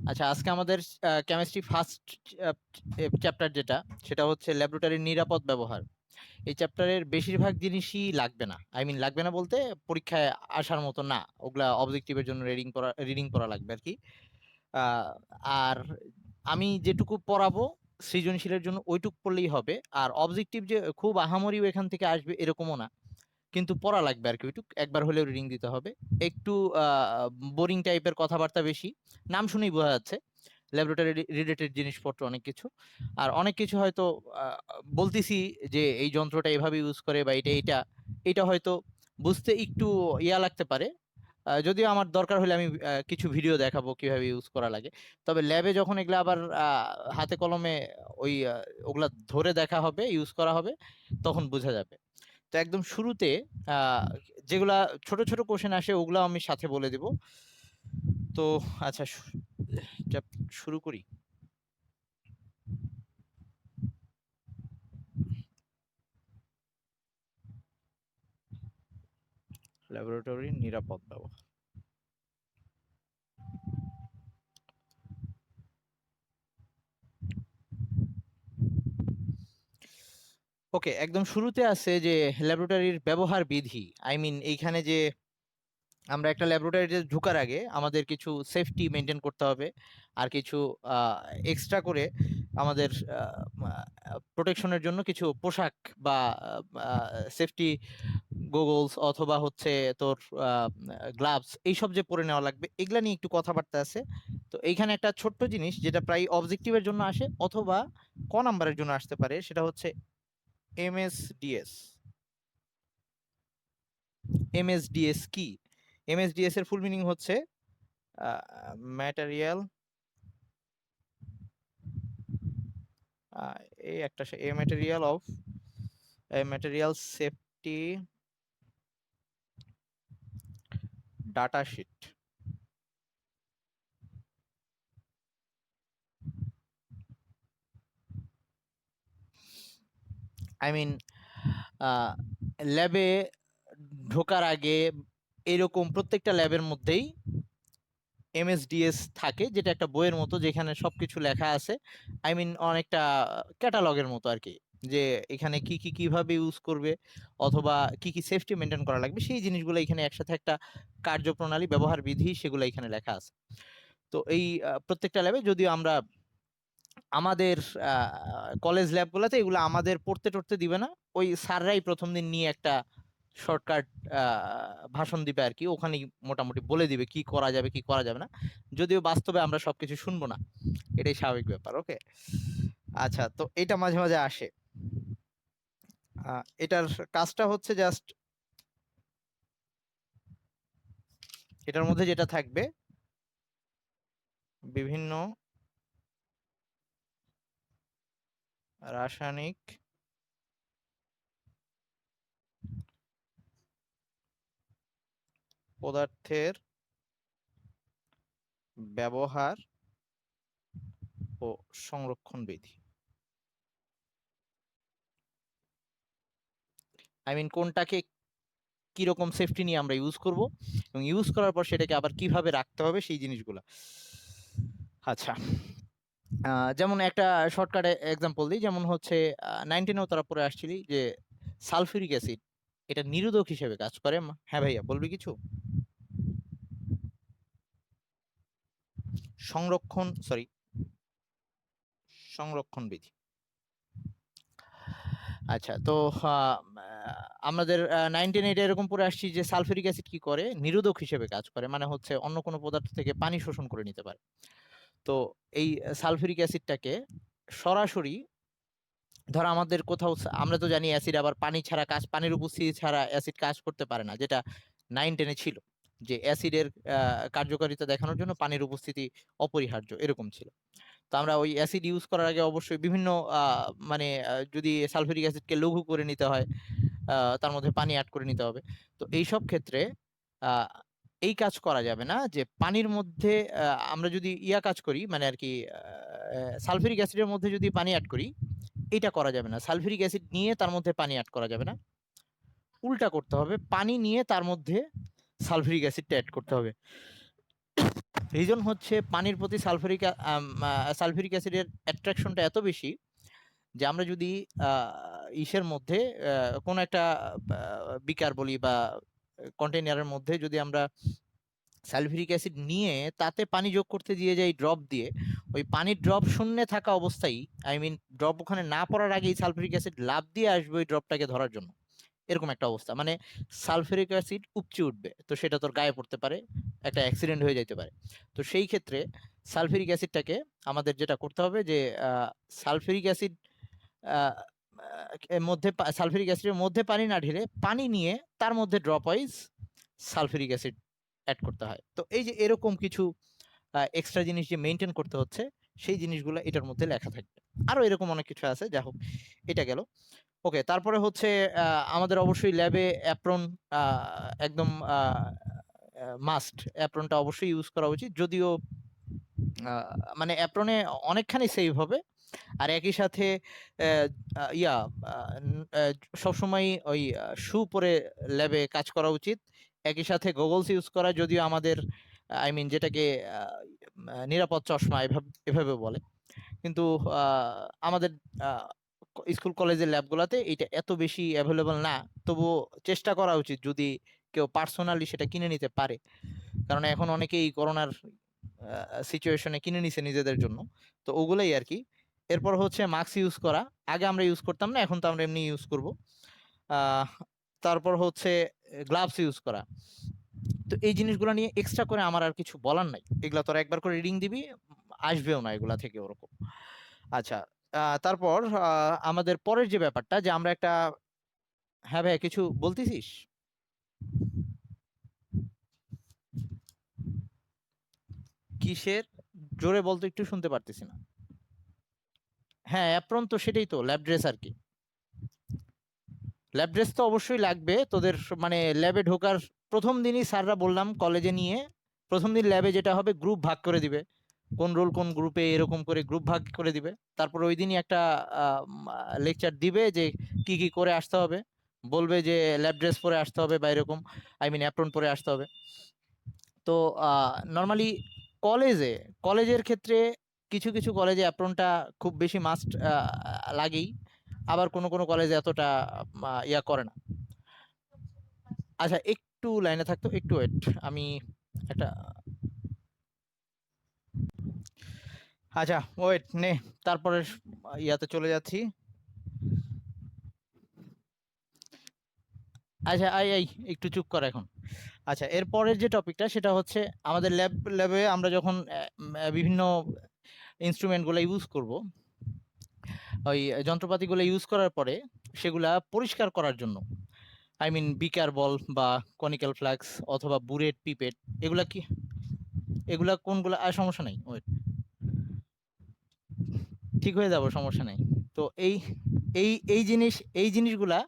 আচ্ছা, আজকে আমাদের কেমিস্ট্রি ফার্স্ট চ্যাপ্টার যেটা, সেটা হচ্ছে ল্যাবরেটরির নিরাপদ ব্যবহার। এই চ্যাপ্টারের বেশিরভাগ জিনিসই লাগবে না, লাগবে না বলতে পরীক্ষায় আসার মতো না, ওগুলা অবজেক্টিভের জন্য রিডিং করা লাগবে আর কি। আহ, আর আমি যেটুকু পড়াবো সৃজনশীলের জন্য ওইটুকু পড়লেই হবে। আর অবজেক্টিভ যে খুব আহামরি এখান থেকে আসবে এরকমও না, কিন্তু পড়া লাগবে আর কি, ওইটুক একবার হলেও রিডিং দিতে হবে। একটু বোরিং টাইপের কথাবার্তা বেশি, নাম শুনেই বোঝা যাচ্ছে ল্যাবরেটরি রিলেটেড জিনিসপত্র অনেক কিছু। আর অনেক কিছু হয়তো বলতেছি যে এই যন্ত্রটা এভাবে ইউজ করে বা এটা এটা এটা হয়তো বুঝতে একটু ইয়া লাগতে পারে। যদিও আমার দরকার হলে আমি কিছু ভিডিও দেখাবো কিভাবে ইউজ করা লাগে। তবে ল্যাবে যখন এগুলা আবার হাতে কলমে ওই ওগুলা ধরে দেখা হবে, ইউজ করা হবে, তখন বোঝা যাবে। তো একদম শুরুতে আহ, যেগুলা ছোট ছোট কোশ্চেন আসে ওগুলা আমি সাথে বলে দিব। তো আচ্ছা, শুরু করি। ল্যাবরেটরির নিরাপদ ব্যবহার। ওকে, একদম শুরুতে আছে যে ল্যাবরেটরির ব্যবহার বিধি। এইখানে যে আমরা একটা ল্যাবরেটরিতে ঢোকার আগে আমাদের কিছু সেফটি মেনটেন করতে হবে, আর কিছু এক্সট্রা করে আমাদের প্রোটেকশনের জন্য কিছু পোশাক বা সেফটি গোগলস অথবা হচ্ছে তোর গ্লাভস এইসব যে পরে নেওয়া লাগবে, এগুলা নিয়ে একটু কথাবার্তা আছে। তো এইখানে একটা ছোট্ট জিনিস যেটা প্রায় অবজেক্টিভের জন্য আসে অথবা ক নাম্বারের জন্য আসতে পারে, সেটা হচ্ছে এমএসডিএস। এমএসডিএস কি? এমএসডিএস এর ফুল মিনিং হচ্ছে ম্যাটেরিয়াল, এই একটা a material of material safety data sheet. I mean ল্যাবে ঢোকার আগে এরকম প্রত্যেকটা ল্যাবের মধ্যেই এমএসডিএস থাকে, যেটা একটা বইয়ের মতো যেখানে সবকিছু লেখা আছে। অনেকটা ক্যাটালগের মতো আর কি, যে এখানে কি কি কিভাবে ইউজ করবে অথবা কি কি সেফটি মেনটেন করা লাগবে সেই জিনিসগুলো এখানে একসাথে একটা কার্যপ্রণালী, ব্যবহার বিধি, সেগুলো এখানে লেখা আছে। তো এই প্রত্যেকটা ল্যাবে, যদিও আমরা আমাদের কলেজ ল্যাবগুলোতে এগুলো আমাদের পড়তে টড়তে দিবে না, ওই স্যাররাই প্রথম দিন নিয়ে একটা শর্টকাট ভাষণ দিবে আর কি, ওখানেই মোটামুটি বলে দিবে কি করা যাবে কি করা যাবে না। যদিও বাস্তবে আমরা সবকিছু শুনবো না, এটাই স্বাভাবিক ব্যাপার। ওকে, আচ্ছা, তো এটা মাঝে মাঝে আসে। এটার কাজটা হচ্ছে জাস্ট, এটার মধ্যে যেটা থাকবে বিভিন্ন রাসায়নিক পদার্থের ব্যবহার ও সংরক্ষণ বিধি। কোনটাকে কিরকম সেফটি নিয়ে আমরা ইউজ করব এবং ইউজ করার পর সেটাকে আবার কিভাবে রাখতে হবে সেই জিনিসগুলো। আচ্ছা, যেমন একটা শর্টকাটে এক্সাম্পল দিই, যেমন হচ্ছে 19-এও তারা পরে আসছিলি যে সালফিউরিক অ্যাসিড এটা নিরোধক হিসেবে কাজ করে। হ্যাঁ ভাইয়া, বলবি কিছু? সংরক্ষণ বিধি। আচ্ছা, তো আমাদের 19-এ এরকম পরে আসছি যে সালফিউরিক অ্যাসিড কি করে, নিরোধক হিসেবে কাজ করে, মানে হচ্ছে অন্য কোনো পদার্থ থেকে পানি শোষণ করে নিতে পারে। তো এই সালফিউরিক অ্যাসিডটাকে সরাসরি, ধর আমাদের কোথাও আমরা তো জানি অ্যাসিড আবার পানি ছাড়া কাজ, পানির উপস্থিতি ছাড়া অ্যাসিড কাজ করতে পারে না, যেটা 9-10-এ ছিল, যে অ্যাসিডের কার্যকারিতা দেখানোর জন্য পানির উপস্থিতি অপরিহার্য, এরকম ছিল। তো আমরা ওই অ্যাসিড ইউজ করার আগে অবশ্যই বিভিন্ন যদি সালফিউরিক অ্যাসিডকে লঘু করে নিতে হয়, তার মধ্যে পানি অ্যাড করে নিতে হবে। তো এইসব ক্ষেত্রে আহ, এই কাজ করা যাবে না যে পানির মধ্যে আমরা যদি কাজ করি, মানে আর কি সালফিউরিক অ্যাসিডের মধ্যে যদি পানি অ্যাড করি, এটা করা যাবে না। সালফিউরিক অ্যাসিড নিয়ে তার মধ্যে পানি অ্যাড করা যাবে না, উল্টা করতে হবে, পানি নিয়ে তার মধ্যে সালফিউরিক অ্যাসিডটা অ্যাড করতে হবে। রিজন হচ্ছে পানির প্রতি সালফিউরিক অ্যাসিডের অ্যাট্রাকশনটা এত বেশি যে আমরা যদি ইসের মধ্যে কোনো একটা বিকার বলি বা কন্টেইনারের মধ্যে যদি আমরা সালফিউরিক অ্যাসিড নিয়ে তাতে পানি যোগ করতে দিয়ে যাই ড্রপ দিয়ে, ওই পানির ড্রপ শূন্যে থাকা অবস্থায়, আই মিন ড্রপ ওখানে না পড়ার আগেই সালফিউরিক অ্যাসিড লাফ দিয়ে আসবে ওই ড্রপটাকে ধরার জন্য। এরকম একটা অবস্থা, মানে সালফিউরিক অ্যাসিড উপচে উঠবে, তো সেটা তোর গায়ে পড়তে পারে, একটা অ্যাক্সিডেন্ট হয়ে যেতে পারে। তো সেই ক্ষেত্রে সালফিউরিক অ্যাসিডটাকে আমাদের যেটা করতে হবে যে সালফিউরিক অ্যাসিড মধ্যে সালফিউরিক অ্যাসিডের মধ্যে পানি না ঢেলে পানি নিয়ে তার মধ্যে drop wise sulphuric acid add করতে হয়। তো এই যে এরকম কিছু এক্সট্রা জিনিস যে মেনটেন করতে হচ্ছে, সেই জিনিসগুলো এটার মধ্যে লেখা থাকবে। আরো এরকম অনেক কিছু আছে, যা হোক এটা গেল। ওকে, তারপরে হচ্ছে আমাদের অবশ্যই ল্যাবে অ্যাপ্রন একদম মাস্ট, অ্যাপ্রনটা অবশ্যই ইউজ করা উচিত। যদিও মানে অ্যাপ্রনে অনেকখানি সেভ হবে, আর একই সাথে সবসময় ওই শু পরে ল্যাবে কাজ করা উচিত। একই সাথে গগলস ইউজ করা, যদিও আমাদের আই মিন যেটাকে নিরাপদ চশমা এভাবে এভাবে বলে, কিন্তু আমাদের স্কুল কলেজের ল্যাবগুলোতে এটা এত বেশি অ্যাভেলেবল না। তবুও চেষ্টা করা উচিত যদি কেউ পার্সোনালি সেটা কিনে নিতে পারে, কারণ এখন অনেকেই করোনার সিচুয়েশনে কিনে নিছে নিজেদের জন্য। তো ওগুলাই আর কি। এরপর হচ্ছে মাস্ক ইউজ করা, আগে আমরা ইউজ করতাম না, এখন তো আমরা এমনি ইউজ করব। তারপর হচ্ছে গ্লাভস ইউজ করা। তো এই জিনিসগুলো নিয়ে এক্সট্রা করে আমার আর কিছু বলার নাই, এগুলা তোরা একবার করে রিডিং দিবি, আসবেও না এগুলা থেকে ওরকম। আচ্ছা, তারপর আমাদের পরের যে ব্যাপারটা, যে আমরা একটা, হ্যাঁ ভাই কিছু বলতেছিস? কিসের? জোরে বলতো, একটু শুনতে পারতেছি না। হ্যাঁ অ্যাপ্রন তো সেটাই তো, ল্যাব ড্রেস আর কি। ল্যাব ড্রেস তো অবশ্যই লাগবে তোদের, মানে ল্যাবে ঢোকার প্রথম দিনই স্যাররা বললাম কলেজে নিয়ে, প্রথম দিন ল্যাবে যেটা হবে গ্রুপ ভাগ করে দিবে, কোন রোল কোন গ্রুপে, এরকম করে গ্রুপ ভাগ করে দিবে। তারপর ওই দিনই একটা লেকচার দিবে যে কি কি করে আসতে হবে, বলবে যে ল্যাব ড্রেস পরে আসতে হবে বা এরকম, আই মিন অ্যাপ্রন পরে আসতে হবে। তো নর্মালি কলেজে, কলেজের ক্ষেত্রে কিছু কিছু কলেজে অ্যাপ্রনটা খুব বেশি মাস্ট লাগেই, আবার কোনো কোনো কলেজে এতটা ইয়া করে না। আচ্ছা একটু লাইনে থাকতো, একটু ওয়েট, আমি একটা, আচ্ছা ওয়েট নে, তারপরে ইয়াতে চলে যাচ্ছি। আচ্ছা আই আই একটু চুপ কর এখন। আচ্ছা, এরপরের যে টপিকটা সেটা হচ্ছে আমাদের ল্যাবে আমরা যখন বিভিন্ন ইনস্ট্রুমেন্টগুলো ইউজ করব, ওই যন্ত্রপাতিগুলো ইউজ করার পরে সেগুলা পরিষ্কার করার জন্য, আই মিন বিকার বল বা কনিক্যাল ফ্লাক্স অথবা বুরেট পিপেট, এগুলা কি, এগুলা কোনগুলা, সমস্যা নাই ওয়েট, ঠিক হয়ে যাব, সমস্যা নাই। তো এই এই এই জিনিস, এই জিনিসগুলা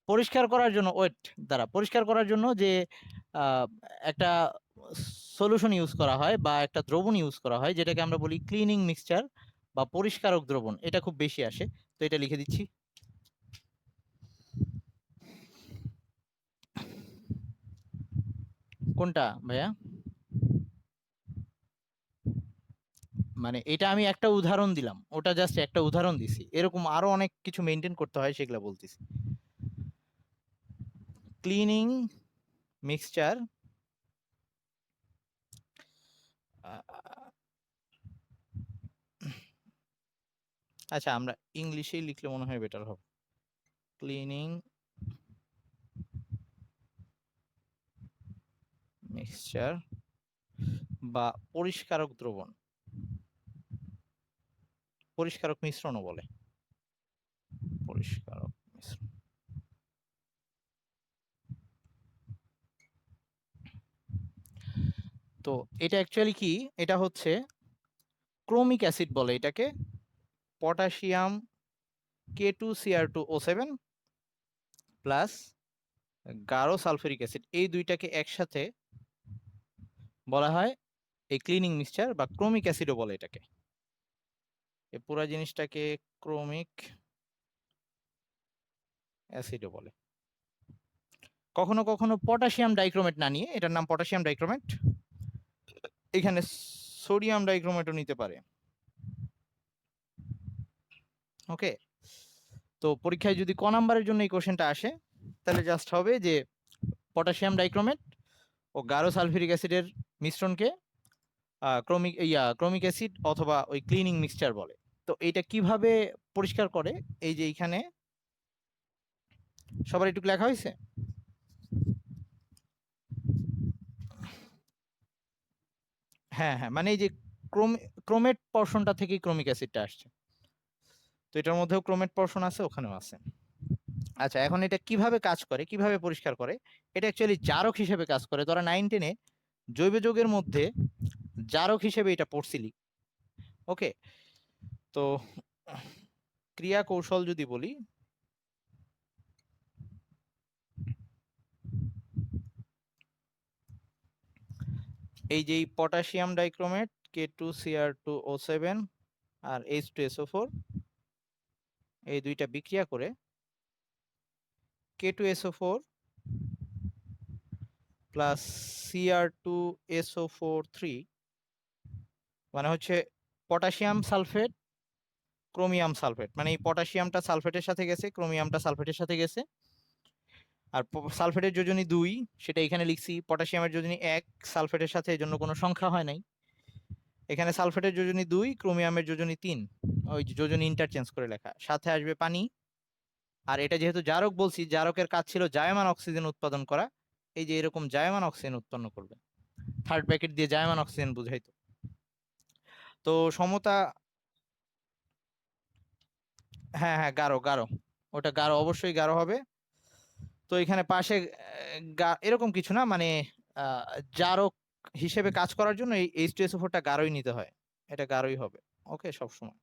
পরিষ্কার করার জন্য, ওয়েট দ্বারা পরিষ্কার করার জন্য যে আহ, একটা সলিউশন ইউজ করা হয় বা একটা দ্রবণ ইউজ করা হয়, যেটাকে আমরা বলি ক্লিনিং মিক্সচার বা পরিষ্কারক দ্রবণ, এটা খুব বেশি আসে। তো এটা লিখে দিচ্ছি। কোনটা ভাইয়া? মানে এটা আমি একটা উদাহরণ দিলাম, ওটা জাস্ট একটা উদাহরণ দিছি, এরকম আরো অনেক কিছু মেনটেন করতে হয়, সেগুলো বলতেছি। ক্লিনিং মিক্সচার, আচ্ছা আমরা ইংলিশেই লিখলে মনে হয় বেটার হবে। ক্লিনিং মিক্সচার বা পরিষ্কারক দ্রবণ, পরিষ্কারক মিশ্রণও বলে, পরিষ্কারক মিশ্রণ। তো এটা অ্যাকচুয়ালি কি, এটা হচ্ছে ক্রোমিক অ্যাসিড বলে এটাকে, পটাশিয়াম K2Cr2O7 প্লাস গাঢ় সালফিউরিক অ্যাসিড, এই দুইটাকে একসাথে বলা হয় এই ক্লিনিং মিক্সচার বা ক্রোমিক অ্যাসিডও বলে এটাকে। এই পুরো জিনিসটাকে ক্রোমিক অ্যাসিডও বলে। কখনো কখনো পটাশিয়াম ডাইক্রোমেট না নিয়ে, এটার নাম পটাশিয়াম ডাইক্রোমেট, এখানে সোডিয়াম ডাইক্রোমেটও নিতে পারে। ওকে, তো পরীক্ষায় যদি ক নাম্বারের জন্য এই কোশ্চেনটা আসে তাহলে জাস্ট হবে যে পটাশিয়াম ডাইক্রোমেট ও গাঢ় সালফিউরিক অ্যাসিডের মিশ্রণকে ক্রোমিক অ্যাসিড অথবা ওই ক্লিনিং মিক্সচার বলে। তো এটা কিভাবে পরিষ্কার করে, এই যে এইখানে সবার একটু লেখা হয়েছে। হ্যাঁ হ্যাঁ, মানে এই যে ক্রোমেট পোর্শনটা থেকেই ক্রোমিক অ্যাসিডটা আসছে, তো এটার মধ্যেও ক্রোমেট পোর্শন আছে, ওখানেও আছে। আচ্ছা, এখন এটা কিভাবে কাজ করে, কিভাবে পরিষ্কার করে? এটা অ্যাকচুয়ালি জারক হিসেবে কাজ করে। তোরা 9-10-এ জৈব যৌগের মধ্যে জারক হিসেবে এটা পড়ছিলি। ওকে, তো ক্রিয়া কৌশল যদি বলি, এই যে পটাশিয়াম ডাইক্রোমেট K2Cr2O7 আর H2SO4 এই দুইটা বিক্রিয়া করে K2SO4 প্লাস Cr2SO4 মানে হচ্ছে পটাশিয়াম সালফেট ক্রোমিয়াম সালফেট, মানে এই পটাশিয়ামটা সালফেটের সাথে গেছে, ক্রোমিয়ামটা সালফেটের সাথে গেছে। আর সালফেটের যোজনী 2 সেটা এখানে লিখছি, পটাশিয়ামের যোজনী 1 সালফেটের সাথে, এই জন্য কোনো সংখ্যা হয় নাই। এখানে সালফেটের যোজনী 2 ক্রোমিয়ামের যোজনী 3, ওই যোজনী ইন্টারচেঞ্জ করে লেখা। সাথে আসবে পানি। আর এটা যেহেতু জারক বলছি, জারকের কাজ ছিল জায়মান অক্সিজেন উৎপাদন করা। এই যে এরকম জায়মান অক্সিজেন উৎপন্ন করবে, থার্ড ব্র্যাকেট দিয়ে জায়মান অক্সিজেন বুঝাইতো। তো সমতা, হ্যাঁ হ্যাঁ, গাঢ় গাঢ়, ওটা গাঢ়, অবশ্যই গাঢ় হবে। তো এখানে পাশে এরকম কিছু না, মানে আহ, জারক হিসেবে কাজ করার জন্য এই H2SO4টা গাঢ়ই নিতে হয়, এটা গাঢ়ই হবে। ওকে, সবসময়।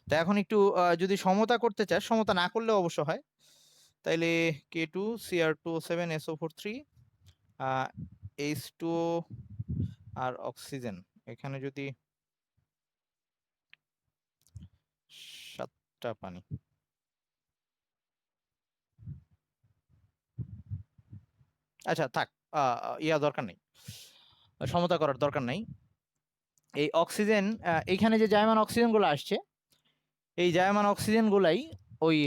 তো এখন একটু যদি সমতা করতে চাস, সমতা না করলে অবশ্য হয়, তাইলে K2Cr2O7SO4 H2O আর অক্সিজেন, এখানে যদি 7টা পানি, আচ্ছা থাক, দরকার নেই, সমতা করার দরকার নাই। এই অক্সিজেন, এইখানে যে জায়মান অক্সিজেন গুলো আসছে, এই জায়মান অক্সিজেন গুলাই ওই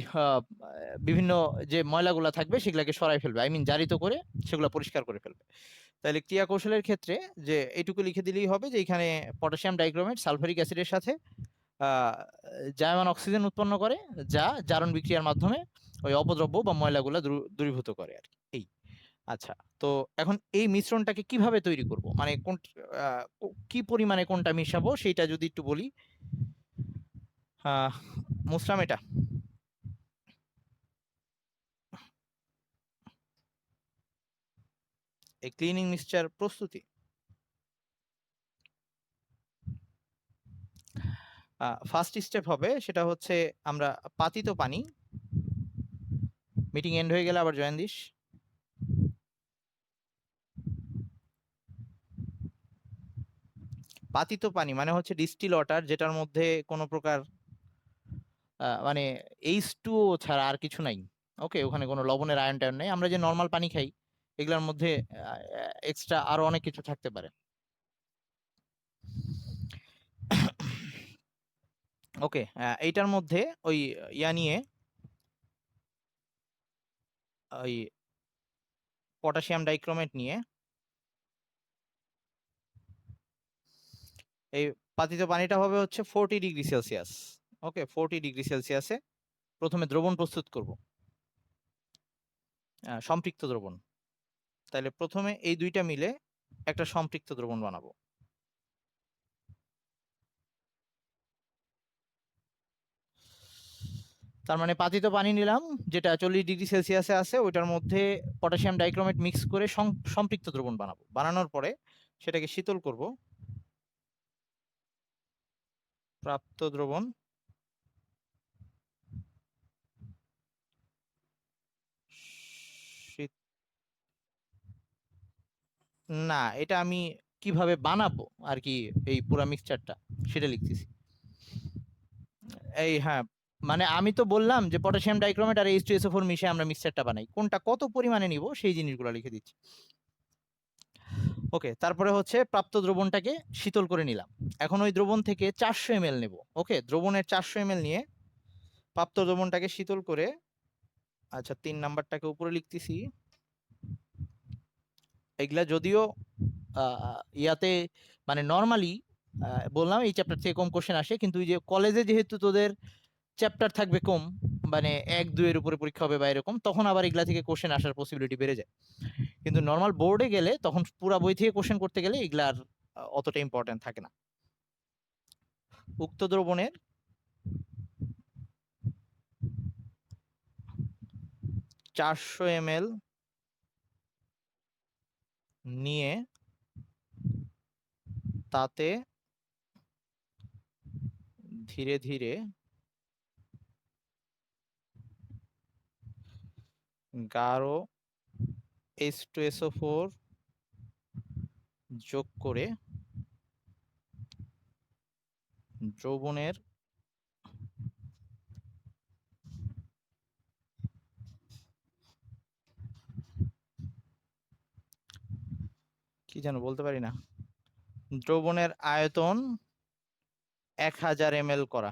বিভিন্ন যে ময়লাগুলা থাকবে সেগুলাকে সরাই ফেলবে, আই মিন জারিত করে সেগুলো পরিষ্কার করে ফেলবে। তাহলে ক্রিয়া কৌশলের ক্ষেত্রে যে এইটুকু লিখে দিলেই হবে যে এখানে পটাশিয়াম ডাইক্রোমেট সালফারিক অ্যাসিডের সাথে জায়মান অক্সিজেন উৎপন্ন করে, যা জারণ বিক্রিয়ার মাধ্যমে ওই অপদ্রব্য বা ময়লাগুলো দূরীভূত করে আর কি। এই আচ্ছা, তো এখন এই মিশ্রণটাকে কিভাবে তৈরি করব, মানে কোন কি পরিমাণে কোনটা মিশাবো সেইটা যদি একটু বলি। মুসলাম, এটা এই ক্লিনিং মিক্সচার প্রস্তুতি, ফার্স্ট স্টেপ হবে সেটা হচ্ছে আমরা পাতিত পানি, মিটিং এন্ড হয়ে গেলে আবার জয়েন দিস। পাতিত পানি মানে হচ্ছে ডিস্টিল ওয়াটার, যেটার মধ্যে কোনো প্রকার মানে H2O ছাড়া আর কিছু নাই। ওকে, ওখানে কোনো লবণের আয়ন টায়ন নেই। আমরা যে নর্মাল পানি খাই এগুলোর মধ্যে এক্সট্রা আরো অনেক কিছু থাকতে পারে। ওকে, এইটার মধ্যে ওই নিয়ে ওই পটাশিয়াম ডাইক্রোমেট নিয়ে এই পাতিত পানিটা হবে হচ্ছে 40°C। ওকে, 40°C প্রথমে দ্রবণ প্রস্তুত করব, সম্পৃক্ত দ্রবণ। তাহলে প্রথমে এই দুইটা মিলে একটা সম্পৃক্ত দ্রবণ বানাবো। তার মানে পাতিত পানি নিলাম যেটা 40°C আছে, ওইটার মধ্যে পটাশিয়াম ডাইক্রোমেট মিক্স করে সম্পৃক্ত দ্রবণ বানাবো। বানানোর পরে সেটাকে শীতল করব, প্রাপ্ত দ্রবণ না, এটা আমি কিভাবে বানাবো আর কি, এই পুরা মিক্সচারটা সেটা লিখতেছি। এই হ্যাঁ, মানে আমি তো বললাম যে পটাশিয়াম ডাইক্রোমেট আর H2SO4 মিশিয়ে আমরা মিক্সচারটা বানাই, কোনটা কত পরিমাণে নিব সেই জিনিসগুলো লিখে দিচ্ছি। ওকে, তারপরে হচ্ছে প্রাপ্ত দ্রবণটাকে শীতল করে নিলাম। এখন ওই দ্রবণ থেকে 400 ml নেব। ওকে, দ্রবণের 400 ml নিয়ে প্রাপ্ত দ্রবণটাকে শীতল করে, আচ্ছা 3 নাম্বারটাকে উপরে লিখতেছি। এগুলা যদিও ইয়াতে মানে নর্মালি বললাম এই চ্যাপ্টার থেকে কম কোশ্চেন আসে, কিন্তু এই যে কলেজে যেহেতু তোদের চ্যাপ্টার থাকবে কম, মানে 1-2 এর উপরে পরীক্ষা হবে বা এরকম, তখন আবার এগুলা থেকে কোশ্চেন আসার পসিবিলিটি বেড়ে যায়। কিন্তু নর্মাল বোর্ডে গেলে তখন পুরা বই থেকে কোশ্চেন করতে গেলে এগুলার অতটা ইম্পর্টেন্ট থাকে না। উক্ত দ্রবণের 400 ml নিয়ে তাতে ধীরে ধীরে গাঢ় H2SO4 যোগ করে দ্রবণের কি যেন বলতে পারি না, দ্রবণের আয়তন 1000 ml করা।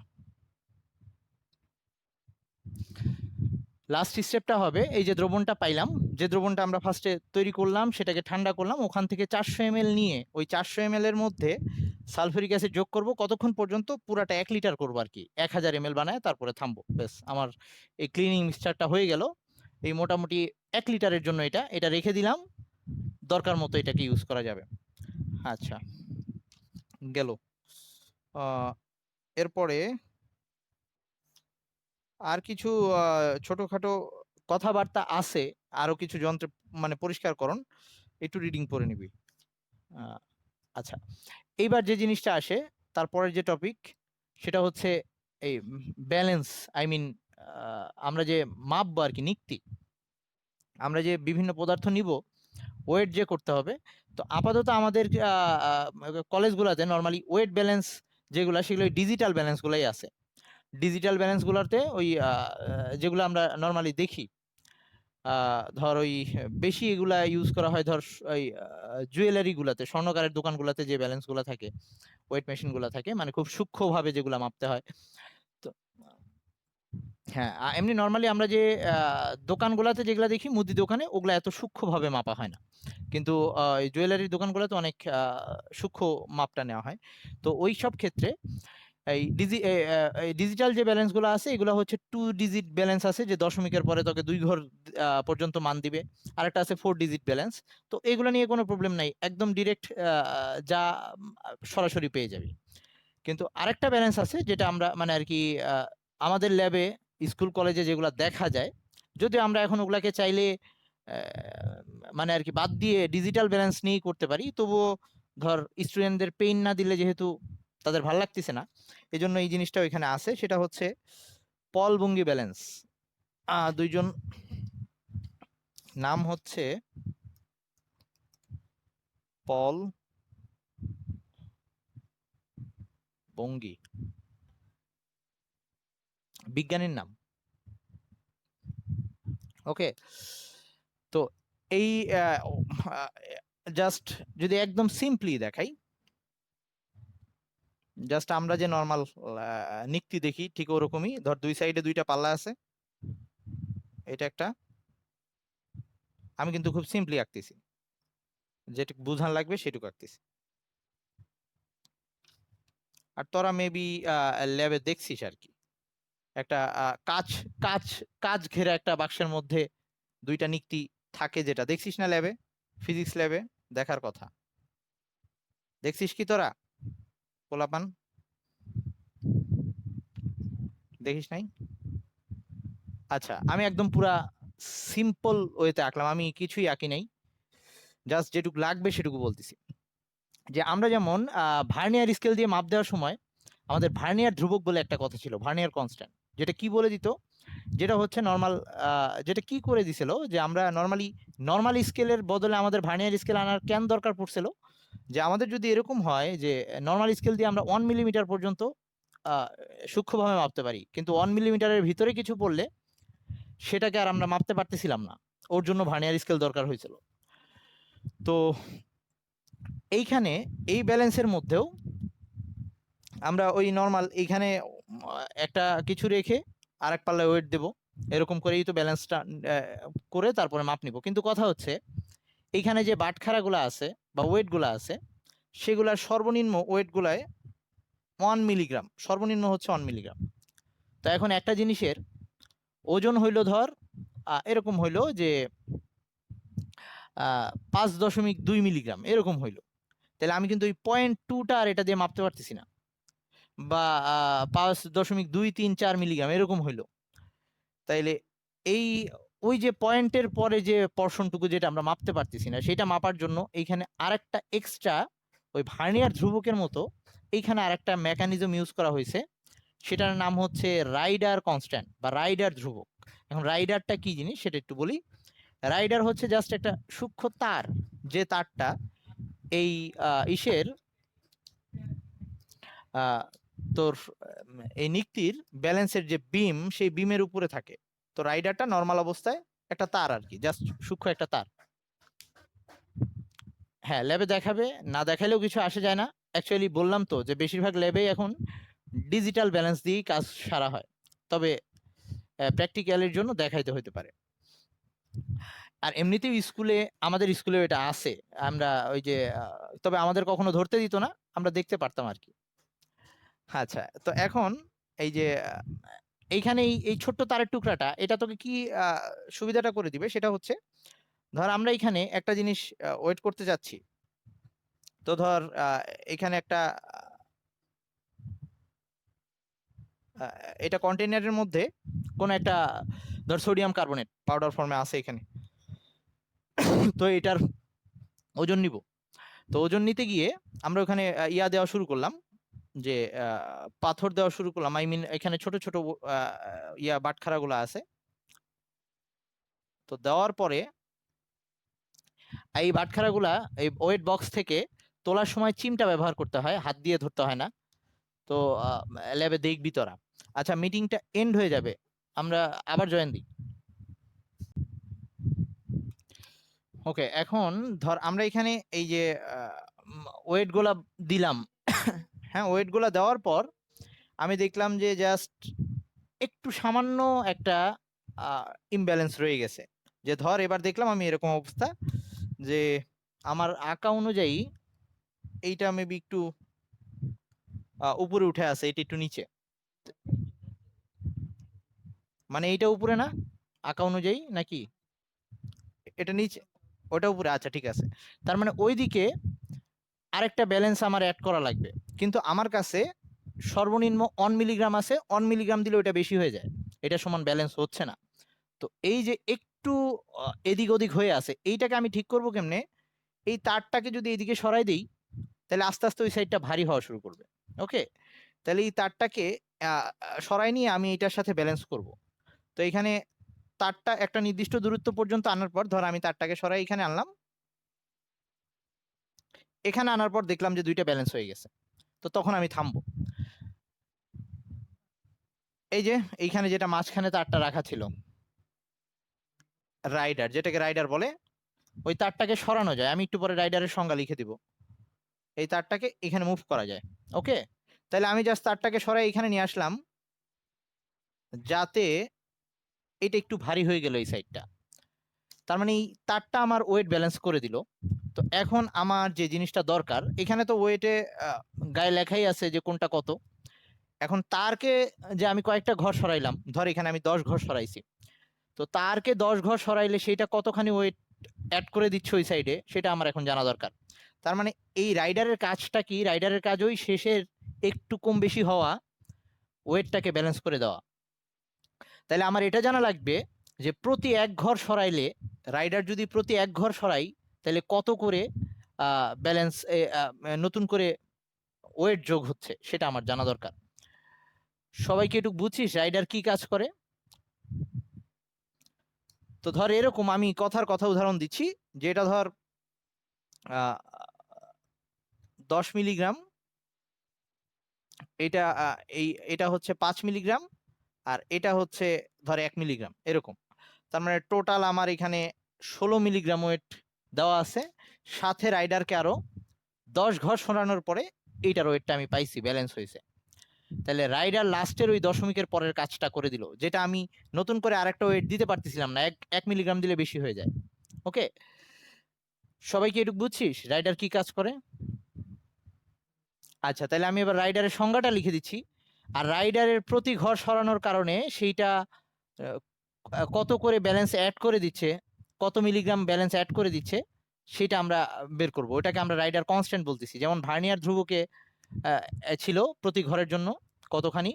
লাস্ট স্টেপটা হবে এই যে দ্রবণটা পাইলাম, যে দ্রবণটা আমরা ফার্স্টে তৈরি করলাম সেটাকে ঠান্ডা করলাম, ওখান থেকে 400 ml নিয়ে ওই 400 ml এর মধ্যে সালফিউরিক অ্যাসিড যোগ করব। কতক্ষণ পর্যন্ত? পুরাটা 1 লিটার করবো আর কি, 1000 ml বানায় তারপরে থামবো। বেশ, আমার এই ক্লিনিং মিক্সচারটা হয়ে গেল। এই মোটামুটি 1 লিটারের জন্য এটা রেখে দিলাম, দরকার মতো এটাকে ইউজ করা যাবে। আচ্ছা, গেল। এরপরে আর কিছু ছোটখাটো কথাবার্তা আছে, আরো কিছু যন্ত্র মানে পরিষ্কারকরণ, একটু রিডিং পড়ে নিবি। আচ্ছা, এইবার যে জিনিসটা আসে, তারপরের যে টপিক সেটা হচ্ছে এই ব্যালেন্স, আই মিন আমরা যে মাপবো আর কি, নিক্তি, আমরা যে বিভিন্ন পদার্থ নিব, ওয়েট যে করতে হবে। তো আপাতত আমাদের কলেজগুলোতে নর্মালি ওয়েট ব্যালেন্স যেগুলো, সেগুলো ডিজিটাল ব্যালেন্সগুলোই আছে। ডিজিটাল ব্যালেন্সগুলোতে ওই যেগুলো আমরা নর্মালি দেখি, ধর ওই বেশি এগুলা ইউজ করা হয়, ধর ওই জুয়েলারি গুলাতে, স্বর্ণকারের দোকানগুলোতে যে ব্যালেন্স গুলা থাকে, ওয়েট মেশিন গুলা থাকে, মানে খুব সূক্ষ্মভাবে যেগুলা মাপতে হয়। তো হ্যাঁ, এমনি নর্মালি আমরা যে দোকানগুলোতে যেগুলা দেখি, মুদি দোকানে, ওগুলা এত সূক্ষ্মভাবে মাপা হয় না, কিন্তু এই জুয়েলারির দোকানগুলোতে অনেক সূক্ষ্ম মাপটা নেওয়া হয়। তো ওই সব ক্ষেত্রে এই ডিজিটাল যে ব্যালেন্স গুলো আছে, এগুলো হচ্ছে 2 ডিজিট ব্যালেন্স আছে, যে দশমিকের পরে তোকে 2 ঘর পর্যন্ত মান দিবে। আরেকটা আছে 4 ডিজিট ব্যালেন্স। তো এগুলো নিয়ে কোনো প্রবলেম নাই, একদম ডিরেক্ট যা সরাসরি পেয়ে যাবি। কিন্তু আরেকটা ব্যালেন্স আছে যেটা আমরা মানে আর কি আমাদের ল্যাবে, স্কুল কলেজে যেগুলো দেখা যায়, যদি আমরা এখন ওগুলাকে চাইলে মানে আর কি বাদ দিয়ে ডিজিটাল ব্যালেন্স নিয়েই করতে পারি, তবুও ধর স্টুডেন্টদের পেইন না দিলে যেহেতু তাদের ভাল লাগতেছে না, এই জন্য এই জিনিসটা ওইখানে আছে। সেটা হচ্ছে পল বুঙ্গি ব্যালেন্স। দুইজন নাম হচ্ছে পল বঙ্গি, বিজ্ঞানীর নাম। ওকে, তো এই জাস্ট যদি একদম সিম্পলি দেখাই, জাস্ট আমরা যে নর্মাল নিক্তি দেখি ঠিক ওরকমই। ধর দুই সাইডে দুইটা পাল্লা আছে, এটা একটা, আমি কিন্তু খুব সিম্পলি আঁকতেছি, যেটুকু বুঝান লাগবে সেটুকু আঁকতেছি। আর তোরা মেবি ল্যাবে দেখছিস আর কি, একটা কাচ কাচ কাচ ঘেরা একটা বাক্সের মধ্যে দুইটা নিক্তি থাকে, যেটা দেখছিস না ল্যাবে, ফিজিক্স ল্যাবে দেখার কথা। দেখছিস কি তোরা পোলাপান? দেখিস নাই? আচ্ছা, আমি একদম পুরা সিম্পল ওয়েতে আঁকলাম, আমি কিছুই আঁকি নাই, জাস্ট যেটুকু লাগবে সেটুকু বলতেছি। যে আমরা যেমন ভার্নিয়ার স্কেল দিয়ে মাপ দেওয়ার সময় আমাদের ভার্নিয়ার ধ্রুবক বলে একটা কথা ছিল, ভার্নিয়ার কনস্ট্যান্ট, যেটা কি বলে দিত, যেটা হচ্ছে নর্মাল, যেটা কি করে দিছিল, যে আমরা নর্মাল স্কেলের বদলে আমাদের ভার্নিয়ার স্কেল আনার কেন দরকার পড়ছিল, যে আমাদের যদি এরকম হয় যে নর্মাল স্কেল দিয়ে আমরা 1 মিলিমিটার পর্যন্ত সূক্ষ্মভাবে মাপতে পারি, কিন্তু 1 মিলিমিটারের ভিতরে কিছু পড়লে সেটাকে আর আমরা মাপতে পারতেছিলাম না, ওর জন্য ভার্নিয়ার স্কেল দরকার হয়েছিল। তো এইখানে এই ব্যালেন্সের মধ্যেও আমরা ওই নর্মাল এইখানে একটা কিছু রেখে আর এক পাল্লায় ওয়েট দেবো, এরকম করেই তো ব্যালেন্সটা করে তারপরে মাপ নিব। কিন্তু কথা হচ্ছে এইখানে যে বাটখারাগুলো আছে বা ওয়েটগুলো আছে সেগুলার সর্বনিম্ন ওয়েটগুলায় 1 মিলিগ্রাম, সর্বনিম্ন হচ্ছে 1 মিলিগ্রাম। তো এখন একটা জিনিসের ওজন হইল ধর এরকম হইলো যে 5.2 মিলিগ্রাম এরকম হইলো, তাহলে আমি কিন্তু ওই 0.2টা আর এটা দিয়ে মাপতে পারতেছি না, বা 5.234 মিলিগ্রাম এরকম হইলো। তাইলে এই ওই যে পয়েন্টের পরে যে পর্শনটুকু যেটা আমরা মাপতে পারতেছি না সেটা মাপার জন্য এইখানে আরেকটা এক্সট্রা ওই ভার্নিয়ার ধ্রুবকের মতো এইখানে আরেকটা মেকানিজম ইউজ করা হয়েছে, সেটার নাম হচ্ছে রাইডার কনস্ট্যান্ট বা রাইডার ধ্রুবক। এখন রাইডারটা কি জিনিস সেটা একটু বলি। রাইডার হচ্ছে জাস্ট একটা সূক্ষ্ম তার, যে তারটা এই ইসের তোর এই নিক্তির ব্যালেন্সের যে বিম সেই বিমের উপরে থাকে। তো রাইডারটা নর্মাল অবস্থায় একটা তার আর কি, জাস্ট সূক্ষ্ম একটা তার। হ্যাঁ ল্যাবে দেখাবে, না দেখালেও কিছু আসে যায় না। অ্যাকচুয়ালি বললাম তো যে বেশিরভাগ ল্যাবেই এখন ডিজিটাল ব্যালেন্স দিয়েই কাজ সারা হয়, তবে প্র্যাকটিক্যালের জন্য দেখাইতে হতে পারে। আর এমনিতেও স্কুলে, আমাদের স্কুলেও এটা আছে, আমরা ওই যে তবে আমাদের কখনো ধরতে দিত না, আমরা দেখতে পারতাম আর কি। আচ্ছা, তো এখন এই যে এইখানে এই ছোট্ট তারের টুকরাটা এটা তোকে কি সুবিধাটা করে দিবে সেটা হচ্ছে, ধর আমরা এখানে একটা জিনিস ওয়েট করতে যাচ্ছি। তো ধর এখানে একটা এটা কন্টেইনারের মধ্যে কোন একটা ধর সোডিয়াম কার্বনেট পাউডার ফর্মে আছে এখানে। তো এটার ওজন নিব। তো ওজন নিতে গিয়ে আমরা ওখানে ইয়া দেওয়া শুরু করলাম, যে পাথর দেওয়া শুরু করলাম, আই মিন এখানে ছোট ছোট ইয়া বাটখারাগুলো আছে। তো দেওয়ার পরে এই বাটখারাগুলা এই ওয়েট বক্স থেকে তোলার সময় চিমটা ব্যবহার করতে হয়, হাত দিয়ে ধরতে হয় না। তো ল্যাবে দেখবি তোরা। আচ্ছা, মিটিংটা এন্ড হয়ে যাবে, আমরা আবার জয়েন দিই। ওকে, এখন ধর আমরা এখানে এই যে ওয়েট গুলা দিলাম। হ্যাঁ, ওয়েট গুলা দেওয়ার পর আমি দেখলাম যে জাস্ট একটু সামান্য একটা ইমব্যালেন্স রয়ে গেছে। যে ধর এবার দেখলাম আমি এরকম অবস্থা যে আমার আঁকা অনুযায়ী এইটা মেবি একটু উপরে উঠে আছে, এটা একটু নিচে, মানে এইটা উপরে না আঁকা অনুযায়ী নাকি এটা নিচে, ওটা উপরে? আচ্ছা ঠিক আছে, তার মানে ওইদিকে আরেকটা ব্যালেন্স আমার অ্যাড করা লাগবে। কিন্তু আমার কাছে সর্বনিম্ন 1 মিলিগ্রাম আছে, 1 মিলিগ্রাম দিলে ওটা বেশি হয়ে যায়, এটা সমান ব্যালেন্স হচ্ছে না। তো এই যে একটু এদিক ওদিক হয়ে আছে, এইটাকে আমি ঠিক করব কেমনে? এই তারটাকে যদি এইদিকে সরাই দিই তাহলে আস্তে আস্তে ওই সাইডটা ভারী হওয়া শুরু করবে। ওকে, তাহলে এই তারটাকে সরাই নিয়ে আমি এটার সাথে ব্যালেন্স করব। তো এখানে তারটা একটা নির্দিষ্ট দূরত্ব পর্যন্ত আনার পর ধর আমি তারটাকে সরাই এখানে আনলাম, এখানে আনার পর দেখলাম যে দুইটা ব্যালেন্স হয়ে গেছে। তো তখন আমি থামবো। এই যে এইখানে যেটা মাঝখানে তারটা রাখা ছিল, রাইডার, যেটাকে রাইডার বলে, ওই তারটাকে সরানো যায়। আমি একটু পরে রাইডারের সংজ্ঞা লিখে দিব। এই তারটাকে এখানে মুভ করা যায়। ওকে, তাহলে আমি জাস্ট তারটাকে সরাই এখানে নিয়ে আসলাম, যাতে এটা একটু ভারী হয়ে গেল এই সাইডটা। তার মানে এই তারটা আমার ওয়েট ব্যালেন্স করে দিল। তো এখন আমার যে জিনিসটা দরকার, এখানে তো ওয়েটে গায়ে লেখাই আছে যে কোনটা কত। এখন তারকে যে আমি কয়েকটা ঘর সরাইলাম, ধর এখানে আমি 10 ঘর সরাইছি, তো তারকে 10 ঘর সরাইলে সেটা কতখানি ওয়েট অ্যাড করে দিচ্ছে ওই সাইডে, সেটা আমার এখন জানা দরকার। তার মানে এই রাইডারের কাজটা কি? রাইডারের কাজ ওই শেষের একটু কম বেশি হওয়া ওয়েটটাকে ব্যালেন্স করে দেওয়া। তাহলে আমার এটা জানা লাগবে যে প্রতি এক ঘর সরাইলে, রাইডার যদি প্রতি এক ঘর সরাই তাহলে কত করে ব্যালেন্স নতুন করে ওয়েট যোগ হচ্ছে, সেটা আমার জানা দরকার। সবাইকে একটু বুঝছিস রাইডার কি কাজ করে? তো ধর এরকম আমি কথার কথা উদাহরণ দিচ্ছি, যেটা ধর 10 মিলিগ্রাম, এটা এটা হচ্ছে 5 মিলিগ্রাম, আর এটা হচ্ছে ধর 1 মিলিগ্রাম এরকম। তার মানে টোটাল আমার এখানে 16 মিলিগ্রাম ওয়েট দেওয়া আছে, সাথে রাইডারকে আরো 10 ঘর সরানোর পরে এইটার ওয়েটটা আমি পাইছি, ব্যালেন্স হয়েছে। তাহলে রাইডার লাস্টের ওই দশমিকের পরের কাজটা করে দিল, যেটা আমি নতুন করে আরেকটা ওয়েট দিতে পারতেছিলাম না, 1 মিলিগ্রাম দিলে বেশি হয়ে যায়। ওকে, সবাই কি এটুকু বুঝছিস রাইডার কি কাজ করে? আচ্ছা, তাহলে আমি এবার রাইডারের সংজ্ঞাটা লিখে দিচ্ছি। আর রাইডারের প্রতি ঘর সরানোর কারণে সেইটা কত করে ব্যালেন্স অ্যাড করে দিচ্ছে, কত মিলিগ্রাম ব্যালেন্স অ্যাড করে দিচ্ছে, সেটা আমরা বের করব। ওটাকে আমরা রাইডার কনস্ট্যান্ট বলতেছি। যেমন ভার্নিয়ার ধ্রুবকে ছিল প্রতি ঘরের জন্য কতখানি,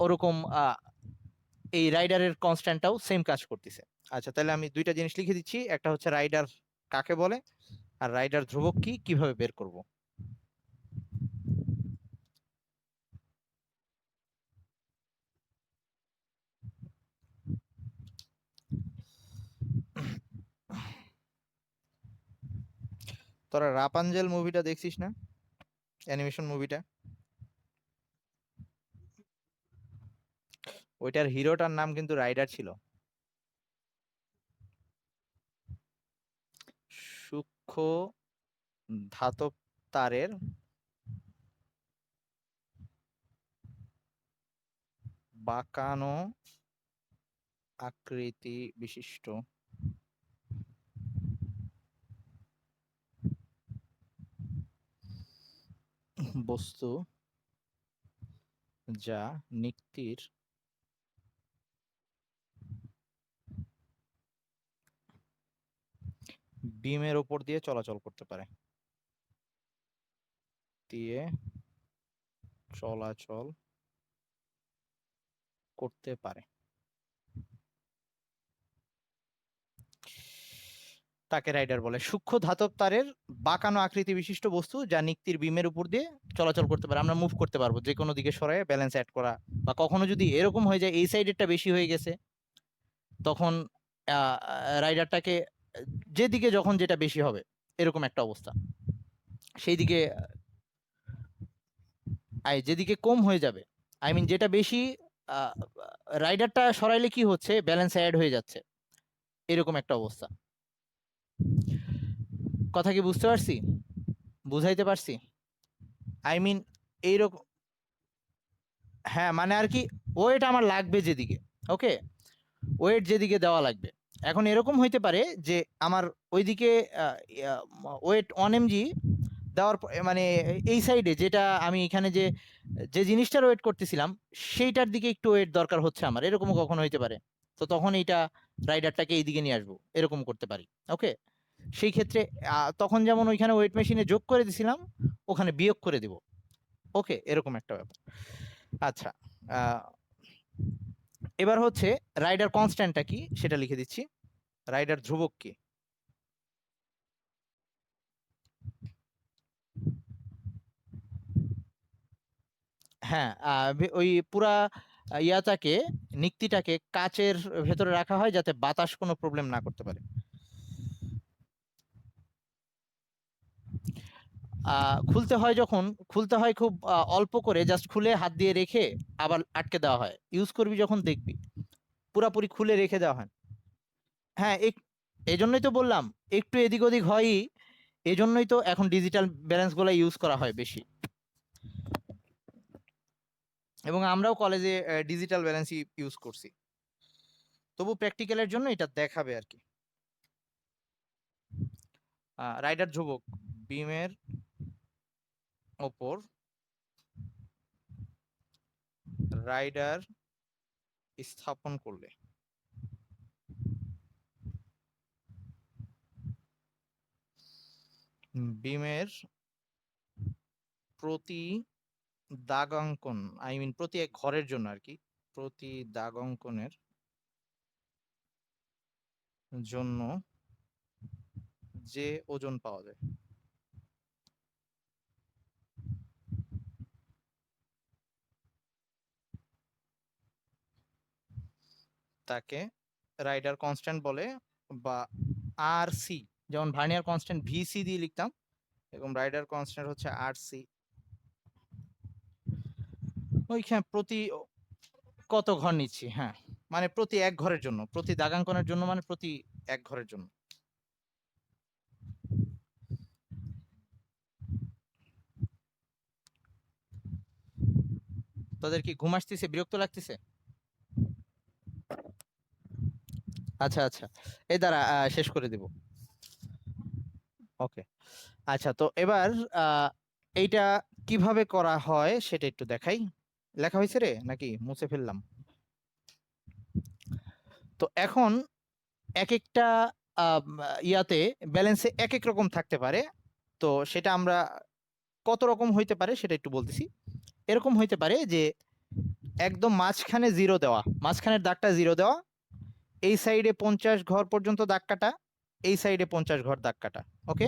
ওরকম এই রাইডারের কনস্ট্যান্টটাও সেম কাজ করতেছে। আচ্ছা, তাহলে আমি দুইটা জিনিস লিখে দিচ্ছি, একটা হচ্ছে রাইডার কাকে বলে, আর রাইডার ধ্রুবক কি, কিভাবে বের করব। তোরা রাপাঞ্জেল মুভিটা দেখছিস না, অ্যানিমেশন মুভিটা? ওইটার হিরোটার নাম কিন্তু রাইডার ছিল। সূক্ষ্ম ধাতব তারের বাঁকানো আকৃতি বিশিষ্ট বস্তু যা নিক্তির বিমের উপর দিয়ে চলাচল করতে পারে, দিয়ে চলাচল করতে পারে, তাকে রাইডার বলে। সূক্ষ্ম ধাতব তারের বাঁকানো আকৃতি বিশিষ্ট বস্তু যা নিক্তির বিমের উপর দিয়ে চলাচল করতে পারে, আমরা মুভ করতে পারবো যে কোনো দিকে সরায়, ব্যালেন্স অ্যাড করা, বা কখনো যদি এরকম হয়ে যায় এই সাইডেরটা বেশি হয়ে গেছে, তখন রাইডারটাকে যেদিকে যখন যেটা বেশি হবে এরকম একটা অবস্থা, সেই দিকে যেদিকে কম হয়ে যাবে, আই মিন যেটা বেশি, রাইডারটা সরাইলে কি হচ্ছে, ব্যালেন্স অ্যাড হয়ে যাচ্ছে, এরকম একটা অবস্থা। কথা কি বুঝতে পারছি, বুঝাইতে পারছি? আই মিন এইরকম, হ্যাঁ মানে আর কি, ওয়েট আমার লাগবে যেদিকে, ওকে, ওয়েট যেদিকে দেওয়া লাগবে। এখন এরকম হইতে পারে যে আমার ওইদিকে ওয়েট 1 mg দেওয়ার মানে এই সাইডে যেটা আমি এখানে যে যে জিনিসটার ওয়েট করতেছিলাম সেইটার দিকে একটু ওয়েট দরকার হচ্ছে আমার, এরকমও কখনো হইতে পারে। তো তখন এইটা রাইডারটাকে এইদিকে নিয়ে আসবো, এরকম করতে পারি। ওকে, সেই ক্ষেত্রে তখন যেমন ওইখানে ওয়েট মেশিনে যোগ করে দিছিলাম, ওখানে বিয়োগ করে দিব। ওকে, এরকম একটা ব্যাপার। আচ্ছা, এবার হচ্ছে রাইডার কনস্ট্যান্টটা কি সেটা লিখে দিচ্ছি। রাইডার ধ্রুবক কি? হ্যাঁ, ওই পুরা ইয়াটাকে, নিক্তিটাকে কাচের ভেতরে রাখা হয় যাতে বাতাস কোনো প্রবলেম না করতে পারে। খুলতে হয় যখন, খুলতে হয় খুব অল্প করে, জাস্ট খুলে হাত দিয়ে রেখে আবার আটকে দেওয়া হয়। ইউজ করবি যখন দেখবি পুরাপুরি খুলে রেখে দেওয়া হয়। হ্যাঁ, এই জন্যই তো বললাম একটু এদিক ওদিক হয়ই, এই জন্যই তো এখন ডিজিটাল ব্যালেন্স গুলো ইউজ করা হয় বেশি, এবং আমরাও কলেজে ডিজিটাল ব্যালেন্সই ইউজ করছি। তবু প্র্যাকটিক্যালের জন্য এটা দেখাবে আর কি। রাইডার ধ্রুবক বিমের ওপর রাইডার স্থাপন করলে বিমের প্রতি দাগাঙ্কন, আই মিন প্রতি এক ঘরের জন্য আর কি, প্রতি দাগাঙ্কনের জন্য যে ওজন পাওয়া যায় তাকে রাইডার কনস্ট্যান্ট বলে, বা আর সি, যেমন ভার্নিয়ার কনস্ট্যান্ট ভিসি দিয়ে লিখতাম, এবং রাইডার কনস্ট্যান্ট হচ্ছে আর সি। ওইখানে প্রতি কত ঘর নিচ্ছি, হ্যাঁ, মানে প্রতি এক ঘরের জন্য, প্রতি দাগাঙ্কনের জন্য, মানে প্রতি এক ঘরের জন্য। তোদের কি ঘুম আসতেছে, বিরক্ত লাগতেছে? আচ্ছা আচ্ছা, এই দ্বারা শেষ করে দিব। ওকে, আচ্ছা তো এবার এইটা কিভাবে করা হয় সেটা একটু দেখাই। লেখা হয়েছে রে নাকি মুছে ফেললাম? তো এখন এক একটা ইয়াতে ব্যালেন্সে এক এক রকম থাকতে পারে। তো সেটা আমরা কত রকম হইতে পারে সেটা একটু বলতেছি। এরকম হইতে পারে যে একদম মাঝখানে জিরো দেওয়া, মাঝখানের দাগটা জিরো দেওয়া, এই সাইডে 50 ঘর পর্যন্ত দাগ কাটা, এই সাইডে 50 ঘর দাগ কাটা। ওকে,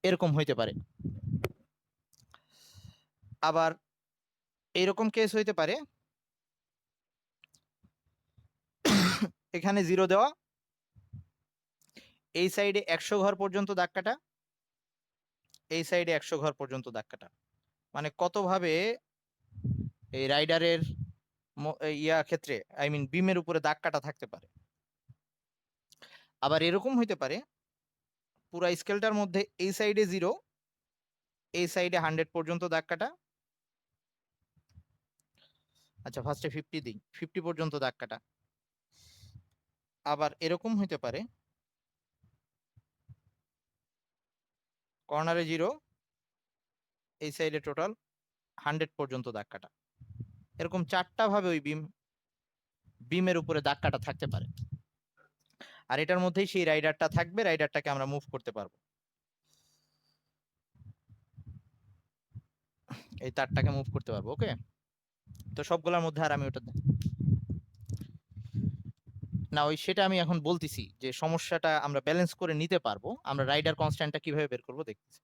এরকম হইতে পারে। আবার এইরকম কেস হইতে পারে এখানে জিরো দেওয়া, এই সাইডে 100 ঘর পর্যন্ত দাগ কাটা, এই সাইডে 100 ঘর পর্যন্ত দাগ কাটা। মানে কতভাবে এই রাইডারের ইয়া ক্ষেত্রে আই মিন বিমের উপরে দাগ কাটা থাকতে পারে। আবার এরকম হইতে পারে পুরা স্কেলটার মধ্যে এই সাইডে 0, এই সাইডে 100 পর্যন্ত দাগ কাটা। আচ্ছা ফার্স্টে 50 দিই, 50 পর্যন্ত দাগ কাটা। আবার এরকম হইতে পারে কর্নারে 0, এই সাইডে টোটাল 100 পর্যন্ত দাগ কাটা। এরকম 4টা ভাবে ওই বিমের উপরে দাগ কাটা থাকতে পারে। আর এটার মধ্যেই সেই রাইডারটা থাকবে, রাইডারটাকে আমরা মুভ করতে পারবো। এই তারটাকে মুভ করতে পারবো। ওকে, তো সবগুলোর মধ্যে আর আমি ওটা না, ওই সেটা আমি এখন বলতেছি যে সমস্যাটা আমরা ব্যালেন্স করে নিতে পারবো। আমরা রাইডার কনস্ট্যান্টটা কিভাবে বের করবো দেখতেছি।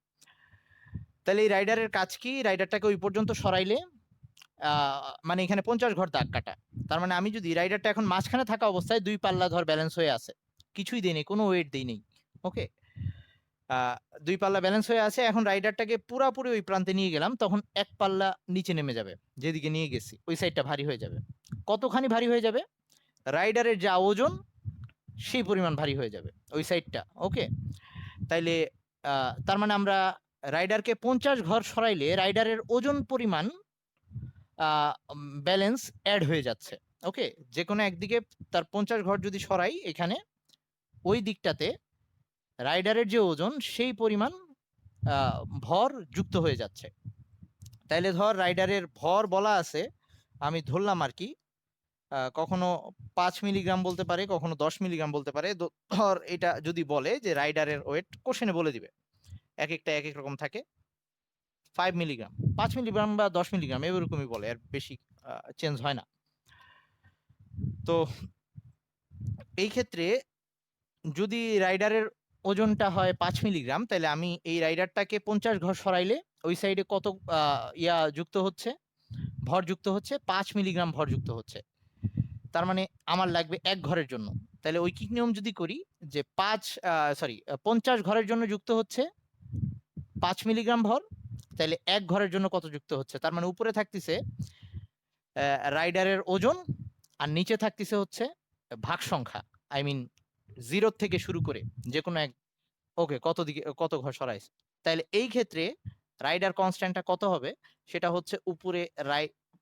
তাহলে এই রাইডারের কাজ কি? রাইডারটাকে ওই পর্যন্ত সরাইলে মানে এখানে 50 ঘর দাগ কাটা। তার মানে আমি যদি রাইডারটা এখন মাঝখানে থাকা অবস্থায় 2 পাল্লা ধর ব্যালেন্স হয়ে আছে, কিছুই দেই নেই, কোনো ওয়েট দেই নেই। ওকে, 2 পাল্লা ব্যালেন্স হয়ে আছে, এখন রাইডারটাকে পুরাপুরি ওই প্রান্তে নিয়ে গেলাম, তখন 1 পাল্লা নিচে নেমে যাবে, যেদিকে নিয়ে গেছি ওই সাইডটা ভারী হয়ে যাবে। কতখানি ভারী হয়ে যাবে? রাইডারের যা ওজন সেই পরিমাণ ভারী হয়ে যাবে ওই সাইডটা। ওকে, তাইলে তার মানে আমরা রাইডারকে 50 ঘর সরাইলে রাইডারের ওজন পরিমাণ ব্যালেন্স অ্যাড হয়ে যাচ্ছে। ওকে, যে কোনো একদিকে তার 50 ঘর যদি সরাই এখানে, ওই দিকটাতে রাইডারের যে ওজন সেই পরিমাণ ভর যুক্ত হয়ে যাচ্ছে। তাইলে ধর রাইডারের ভর বলা আছে, আমি ধরলাম আর কি, কখনো 5 মিলিগ্রাম বলতে পারে, কখনো 10 মিলিগ্রাম বলতে পারে। ধর এটা যদি বলে যে রাইডারের ওয়েট, কোশ্চেনে বলে দিবে, এক একটা এক এক রকম থাকে। 5 মিলিগ্রাম, 5 মিলিগ্রাম বা 10 মিলিগ্রাম এরকমই বলে, আর বেশি চেঞ্জ হয় না। তো এই ক্ষেত্রে যদি রাইডারের ওজনটা হয় 5 মিলিগ্রাম, তাহলে আমি এই রাইডারটাকে 50 ঘর সরাইলে ওই সাইডে কত ইয়া যুক্ত হচ্ছে, ভর যুক্ত হচ্ছে, 5 মিলিগ্রাম ভর যুক্ত হচ্ছে। তার মানে আমার লাগবে 1 ঘরের জন্য। তাহলে ঐকিক নিয়ম যদি করি যে 50 ঘরের জন্য যুক্ত হচ্ছে 5 মিলিগ্রাম ভর, তাহলে 1 ঘরের জন্য কত যুক্ত হচ্ছে? তার মানে উপরে থাকতেছে রাইডারের ওজন, আর নিচে থাকতেছে হচ্ছে ভাগ সংখ্যা, আই মিন 0 থেকে শুরু করে যে কোনো এক। ওকে, কত দিকে কত ঘর সরাইছে। তাহলে এই ক্ষেত্রে রাইডার কনস্ট্যান্টটা কত হবে? সেটা হচ্ছে উপরে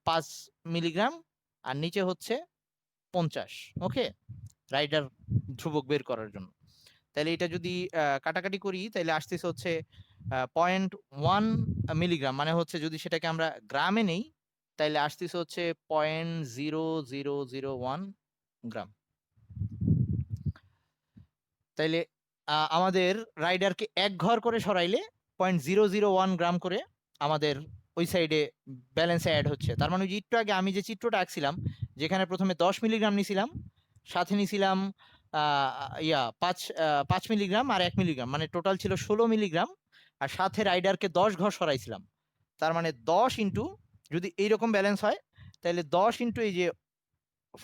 5 মিলিগ্রাম আর নিচে হচ্ছে 50। ওকে, রাইডার ধ্রুবক বের করার জন্য। তাহলে এটা যদি কাটাকাটি করি তাহলে আসতেছে হচ্ছে 0.1 মিলিগ্রাম, মানে হচ্ছে যদি সেটাকে আমরা গ্রামে নেই তাহলে আসতেছে হচ্ছে 0.0001 গ্রাম। তাইলে আমাদের রাইডারকে 1 ঘর করে সরাইলে 0.001 গ্রাম করে আমাদের ওই সাইডে ব্যালেন্সে অ্যাড হচ্ছে। তার মানে একটু আগে আমি যে চিত্রটা আঁকছিলাম, যেখানে প্রথমে 10 মিলিগ্রাম নিছিলাম, সাথে নিছিলাম 5 মিলিগ্রাম আর 1 মিলিগ্রাম, মানে টোটাল ছিল 16 মিলিগ্রাম, আর সাথে রাইডারকে 10 ঘর সরাইছিলাম। তার মানে 10 ইন্টু, যদি এইরকম ব্যালেন্স হয় তাহলে 10 ইন্টু এই যে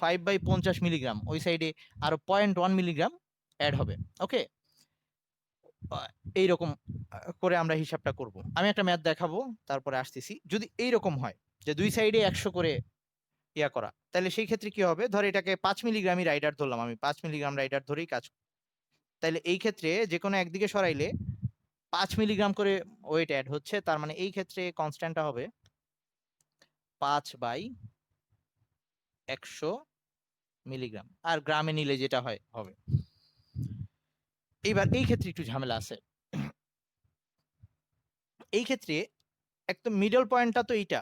5/50 মিলিগ্রাম, ওই সাইডে আরো 0.1 মিলিগ্রাম অ্যাড হবে। ওকে, এইরকম করে আমরা হিসাবটা করব। আমি একটা ম্যাথ দেখাবো, তারপরে আসতেছি। যদি এইরকম হয় যে দুই সাইডে 100 করে ইয়া করা, তাহলে সেই ক্ষেত্রে কি হবে? ধর এটাকে 5 মিলিগ্রামই রাইডার ধরলাম, আমি 5 মিলিগ্রাম রাইডার ধরেই কাজ। তাহলে এই ক্ষেত্রে যে কোনো একদিকে সরাইলে 5 মিলিগ্রাম করে ওয়েট অ্যাড হচ্ছে। তার মানে এই ক্ষেত্রে কনস্ট্যান্টটা হবে 5/100 মিলিগ্রাম, আর গ্রামে নিলে যেটা হয় হবে। এইবার এই ক্ষেত্রে একটু ঝামেলা আছে। এই ক্ষেত্রে একদম মিডল পয়েন্টটা তো এইটা,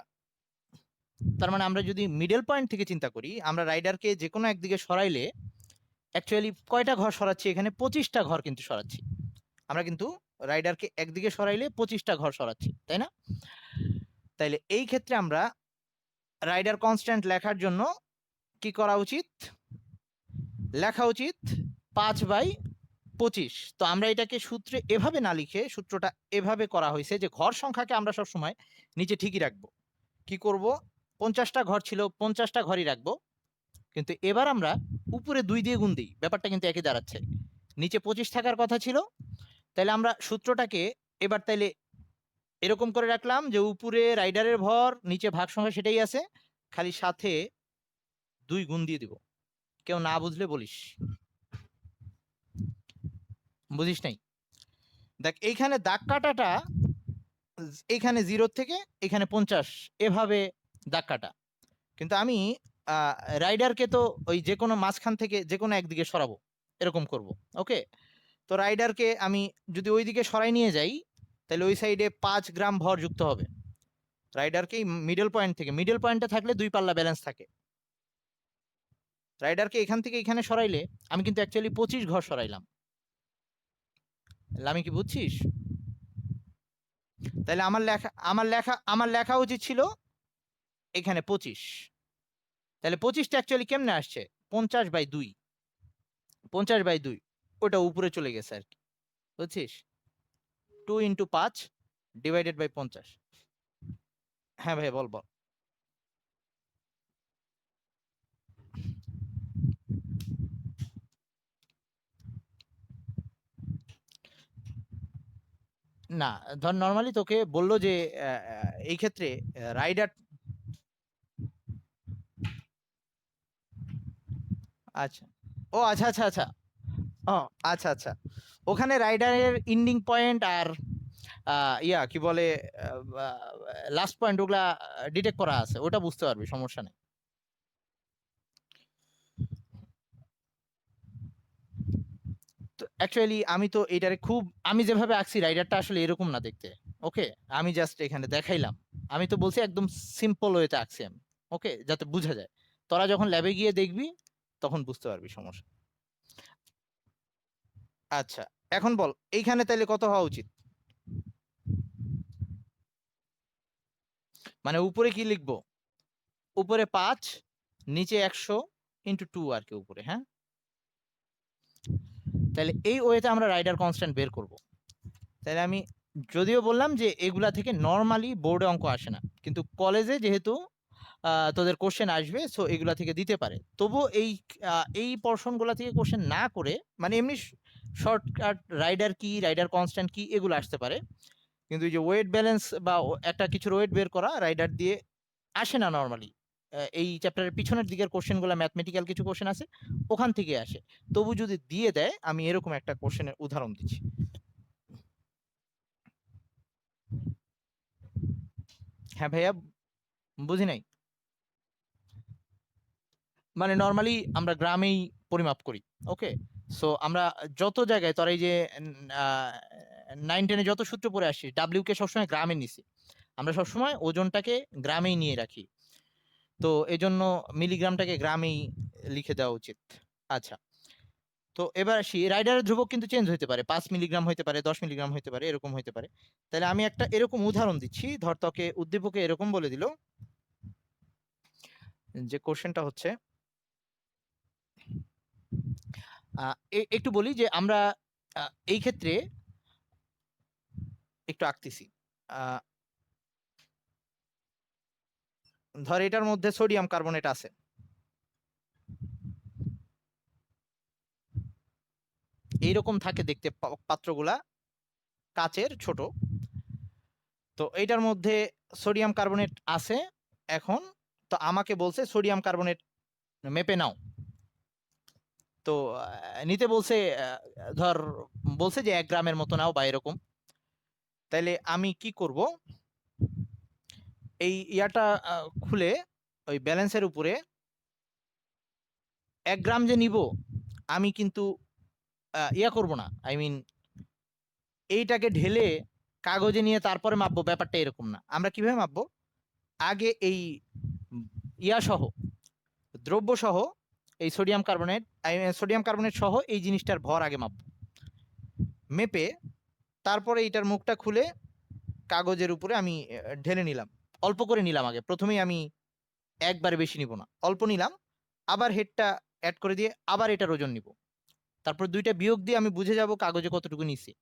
তার মানে আমরা যদি মিডল পয়েন্ট থেকে চিন্তা করি, আমরা রাইডারকে যে কোনো একদিকে সরাইলে অ্যাকচুয়ালি কয়টা ঘর সরাচ্ছি এখানে? 25টা ঘর কিন্তু সরাচ্ছি আমরা, কিন্তু রাইডারকে একদিকে সরাইলে 25টা ঘর সরাচ্ছি, তাই না? তাইলে এই ক্ষেত্রে আমরা রাইডার কনস্ট্যান্ট লেখার জন্য কি করা উচিত? লেখা উচিত 5/25। তো আমরা এটাকে সূত্রে এভাবে না লিখে, সূত্রটা এভাবে করা হয়েছে যে ঘর সংখ্যাকে আমরা সবসময় নিচে ঠিকই রাখবো। কি করব? 50টা ঘর ছিল, 50টা ঘরই রাখবো, কিন্তু এবার আমরা উপরে 2 দিয়ে গুণ দিই, ব্যাপারটা কিন্তু একই দাঁড়াচ্ছে। নিচে 25 থাকার কথা ছিল, তাহলে আমরা সূত্রটাকে এবার তাইলে এরকম করে রাখলাম যে উপরে রাইডারের ভর, নিচে ভাগ সংখ্যা সেটাই আছে, খালি সাথে 2 গুণ দিয়ে দিব। কেউ না বুঝলে বলিস, বুঝিস নাই? দেখ এইখানে দাগ কাটাটা, এইখানে 0 থেকে এখানে 50 এভাবে দাগ কাটা, কিন্তু আমি রাইডারকে তো ওই যে কোনো মাঝখান থেকে যে কোনো একদিকে সরাবো, এরকম করব। ওকে, তো রাইডারকে আমি যদি ওই দিকে সরাই নিয়ে যাই, তাহলে ওই সাইডে 5 গ্রাম ভর যুক্ত হবে রাইডারকে মিডল পয়েন্ট থেকে। মিডল পয়েন্টে থাকলে 2 পাল্লা ব্যালেন্স থাকে। রাইডারকে এখান থেকে এখানে সরাইলে আমি কিন্তু অ্যাকচুয়ালি 25 ঘর সরাইলাম। আমি কি বুঝছিস? তাহলে আমার লেখা উচিত ছিল এখানে 25। তাহলে 25টা অ্যাকচুয়ালি কেমনে আসছে? 50/2। 50/2 ওটা উপরে চলে গেছে আর কি, বুঝছিস? 2 × 5 / 50। হ্যাঁ ভাই, বল বল। না, ধর নরমালি তোকে বললো যে এই ক্ষেত্রে রাইডার, আচ্ছা, ও আচ্ছা আচ্ছা আচ্ছা, ও আচ্ছা আচ্ছা, ওখানে রাইডারের ইন্ডিং পয়েন্ট আর কি বলে লাস্ট পয়েন্ট, ওগুলা ডিটেক্ট করা আছে, ওটা বুঝতে পারবি, সমস্যা নেই। তো অ্যাকচুয়ালি আমি তো এটারে খুব, আমি যেভাবে আঁকছি রাইডারটা আসলে এরকম না দেখতে। ওকে, আমি জাস্ট এখানে দেখাইলাম। আমি তো বলছি একদম সিম্পল ওয়েতে আঁকছি আমি, ওকে, যাতে বোঝা যায়। তোরা যখন ল্যাবে গিয়ে দেখবি তখন বুঝতে পারবি, সমস্যা। আচ্ছা, এখন বল এইখানে তাহলে কত হওয়া উচিত? মানে উপরে কি লিখবো? উপরে 5, নিচে 100 × 2 আর কি উপরে, হ্যাঁ? তাহলে এই ওয়েতে আমরা রাইডার কনস্ট্যান্ট বের করব। তাহলে আমি যদিও বললাম যে এগুলা থেকে নর্মালি বোর্ডে অঙ্ক আসে না, কিন্তু কলেজে যেহেতু তোদের কোশ্চেন আসবে, সো এগুলা থেকে দিতে পারে। তবু এই পোর্শনগুলা থেকে কোশ্চেন না করে, মানে এমনি শর্টকাট রাইডার কি, রাইডার কনস্ট্যান্ট কি, এগুলো আসতে পারে, কিন্তু এই যে ওয়েট ব্যালেন্স বা একটা কিছুর ওয়েট বের করা রাইডার দিয়ে আসে না নর্মালি। এই চ্যাপ্টারের পিছনের দিকের কোশ্চেনগুলো ম্যাথমেটিক্যাল কিছু কোশ্চেন আছে, ওখান থেকে আসে। তবু যদি দিয়ে দেয়, আমি এরকম একটা কোশ্চেনের উদাহরণ দিচ্ছি। হ্যাঁ ভাইয়া, বুঝি নাই। মানে নর্মালি আমরা গ্রামেই পরিমাপ করি। ওকে, সো আমরা যত জায়গায় তোর এই যে 9-10-এ যত সূত্র পড়ে আসছিস, ডাব্লিউ কে সবসময় গ্রামে নিছি। আমরা সবসময় ওজনটাকে গ্রামেই নিয়ে রাখি, তো এজন্য মিলিগ্রামটাকে গ্রামেই লিখে দেওয়া উচিত। আচ্ছা, তো এবার আসি, রাইডারের ধ্রুবক কিন্তু চেঞ্জ হতে পারে, 5 মিলিগ্রাম হতে পারে, 10 মিলিগ্রাম হতে পারে, এরকম হতে পারে। তাহলে আমি একটা এরকম উদাহরণ দিচ্ছি। ধর তোকে উদ্দীপকে এরকম বলে দিল যে কোশ্চেনটা হচ্ছে, একটু বলি যে আমরা এই ক্ষেত্রে একটু আঁকতেছি। ধর এটার মধ্যে সোডিয়াম কার্বনেট আছে, এইরকম থাকে দেখতে পাত্রগুলা, কাচের ছোট। তো এইটার মধ্যে সোডিয়াম কার্বনেট আছে। এখন তো আমাকে বলছে সোডিয়াম কার্বনেট মেপে নাও। তো নিতে বলছে, ধর বলছে যে 1 গ্রামের মতো নাও বা এরকম। তাইলে আমি কি করব? এই ইয়াটা খুলে ওই ব্যালেন্সের উপরে 1 গ্রাম যে নিব আমি কিন্তু ইয়া করব না, আই মিন এইটাকে ঢেলে কাগজে নিয়ে তারপরে মাপবো, ব্যাপারটা এরকম না। আমরা কিভাবে মাপবো, আগে এই ইয়া সহ, দ্রব্য সহ, এই সোডিয়াম কার্বনেট সহ এই জিনিসটার ভর আগে মাপবো, মেপে তারপরে এইটার মুখটা খুলে কাগজের উপরে আমি ঢেলে নিলাম, অল্প করে নিলাম আগে, প্রথমেই আমি একবারে বেশি নিব না, অল্প নিলাম, আবার হেডটা অ্যাড করে দিয়ে আবার এটার ওজন নিব, তারপর দুইটা বিয়োগ দিয়ে আমি বুঝে যাব কাগজে কতটুকু নিছি।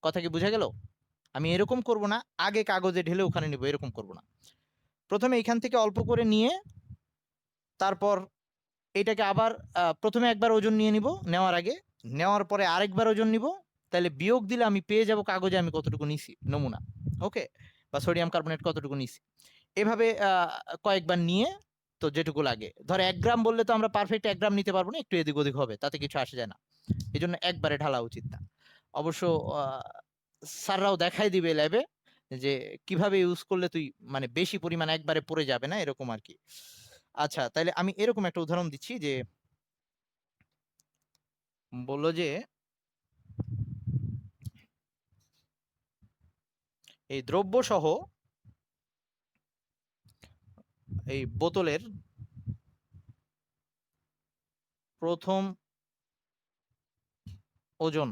কথা কি বুঝা গেল? আমি এরকম করব না, আগে কাগজে ঢেলে ওখানে নিব, এরকম করব না। প্রথমে এখান থেকে অল্প করে নিয়ে তারপর এটাকে আবার প্রথমে একবার ওজন নিয়ে নিব, নেওয়ার আগে, নেওয়ার পরে আরেকবার ওজন নিব, তাহলে বিয়োগ দিলে আমি পেয়ে যাব কাগজে আমি কতটুকু নিছি নমুনা, ওকে, বা সোডিয়াম কার্বনেট কতটুকু নিছি। এভাবে কয়েকবার নিয়ে, তো যেটুকু লাগে, ধর 1 গ্রাম বললে তো আমরা পারফেক্ট 1 গ্রাম নিতে পারবো না, একটু এদিক ওদিক হবে, তাতে কিছু আসে যায় না, এই জন্য একবারে ঢালা উচিত না। অবশ্য স্যাররাও দেখাই দিবে ল্যাবে যে কিভাবে ইউজ করলে তুই মানে বেশি পরিমাণ একবারে পড়ে যাবে না, এরকম আর কি। আচ্ছা, তাইলে আমি এরকম একটা উদাহরণ দিচ্ছি যে বললো যে এই দ্রব্য সহ এই বোতলের প্রথম ওজন,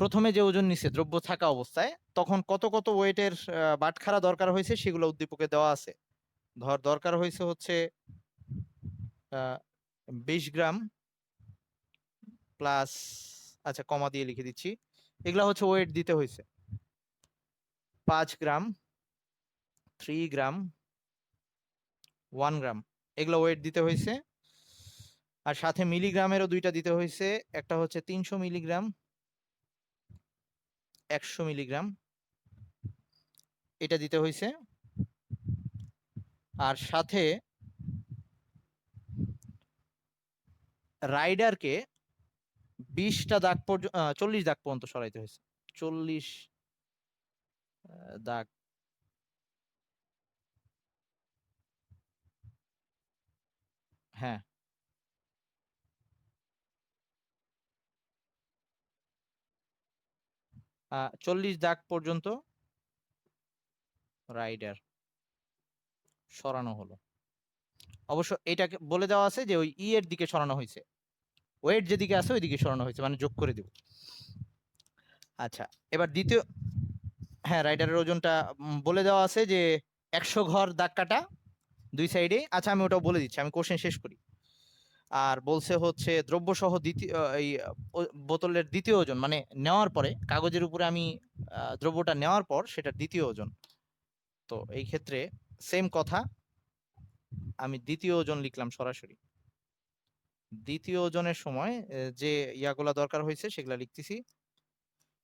প্রথমে যে ওজন নিছে দ্রব্য থাকা অবস্থায়, তখন কত কত ওয়েটের বাটখারা দরকার হয়েছে সেগুলো উদ্দীপকে দেওয়া আছে। ধর দরকার হয়েছে হচ্ছে 20 গ্রাম প্লাস, আচ্ছা কমা দিয়ে লিখে দিচ্ছি, এগুলা হচ্ছে ওয়েট দিতে হয়েছে 5 গ্রাম, 3 গ্রাম, 1 গ্রাম, এগুলো ওয়েট দিতে হয়েছে। আর সাথে মিলিগ্রামেরও দুইটা দিতে হয়েছে, একটা হচ্ছে 300 মিলিগ্রাম, 100 মিলিগ্রাম, এটা দিতে হয়েছে। আর সাথে রাইডারকে 20টা দাগ পর্যন্ত, 40 দাগ পর্যন্ত সরাইতে হয়েছে, 40 দাগ, হ্যাঁ 40 দাগ পর্যন্ত রাইডার সরানো হলো। অবশ্য এটাকে বলে দেওয়া আছে যে ওই ই এর দিকে সরানো হয়েছে, ওয়েট যেদিকে আছে ওইদিকে সরানো হয়েছে, মানে যোগ করে দিব। আচ্ছা, এবার দ্বিতীয়, হ্যাঁ রাইডারের ওজনটা বলে দেওয়া আছে যে 100 ঘর দাগ কাটা দুই সাইডে। আচ্ছা আমি ওটাও বলে দিচ্ছি, আমি কোশ্চেন শেষ করি। আর বলছে হচ্ছে দ্রব্য সহ দ্বিতীয় এই বোতলের দ্বিতীয় ওজন, মানে নেওয়ার পরে কাগজের উপরে আমি দ্রব্যটা নেওয়ার পর সেটার দ্বিতীয় ওজন। তো এই ক্ষেত্রে সেম কথা, আমি দ্বিতীয় ওজন লিখলাম সরাসরি। দ্বিতীয় ওজনের সময় যে ইয়াগুলা দরকার হয়েছে সেগুলা লিখতেছি,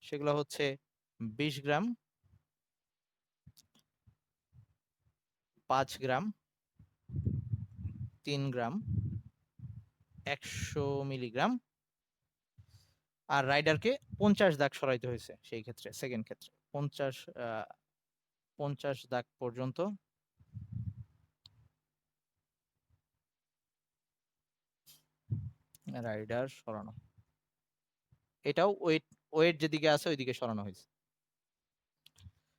সেগুলো হচ্ছে 20 গ্রাম, 5 গ্রাম, 3 গ্রাম, 100 মিলিগ্রাম। আর রাইডারকে 50 দাগ সরাইতে হয়েছে সেই ক্ষেত্রে, সেকেন্ড ক্ষেত্রে 50 দাগ পর্যন্ত রাইডার সরানো, এটাও ওয়েট, ওয়েট যেদিকে আছে ওইদিকে সরানো হয়েছে।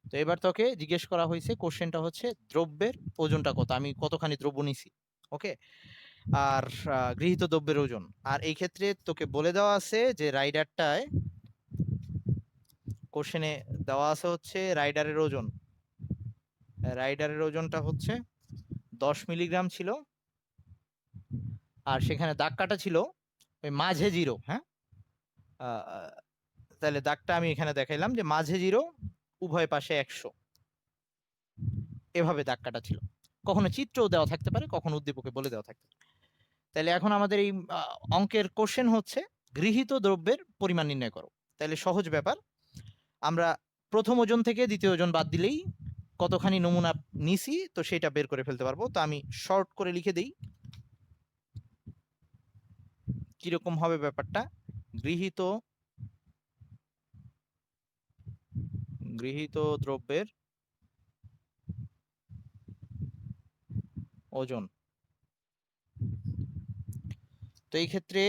তো এবার তোকে জিজ্ঞেস করা হয়েছে, কোশ্চেনটা হচ্ছে দ্রব্যের ওজনটা কত, আমি কতখানি দ্রব্য নিছি, ওকে, আর গৃহীত দ্রব্যের ওজন। আর এই ক্ষেত্রে তোকে বলে দেওয়া আছে যে রাইডারটায়, কোশ্চেনে দেওয়া আছে হচ্ছে রাইডারের ওজন, রাইডারের ওজনটা হচ্ছে 10 মিলিগ্রাম ছিল, আর সেখানে দাগ কাটা ছিল ওই মাঝে জিরো, হ্যাঁ, তাহলে দাগটা আমি এখানে দেখাইলাম যে মাঝে জিরো, উভয় পাশে 100, এভাবে দাগ কাটা ছিল। কখনো চিত্রও দেওয়া থাকতে পারে, কখনো উদ্দীপকে বলে দেওয়া থাকতে পারে। তাহলে এখন আমাদের এই অঙ্কের কোশ্চেন হচ্ছে গৃহীত দ্রব্যের পরিমাণ নির্ণয় করো। তাহলে সহজ ব্যাপার, আমরা প্রথম ওজন থেকে দ্বিতীয় ওজন বাদ দিলেই কতখানি নমুনা নিছি তো সেটা বের করে ফেলতে পারবো। তো আমি শর্ট করে লিখে দেই কিরকম হবে ব্যাপারটা। গৃহীত গৃহীত দ্রব্যের ওজন। তো এই ক্ষেত্রে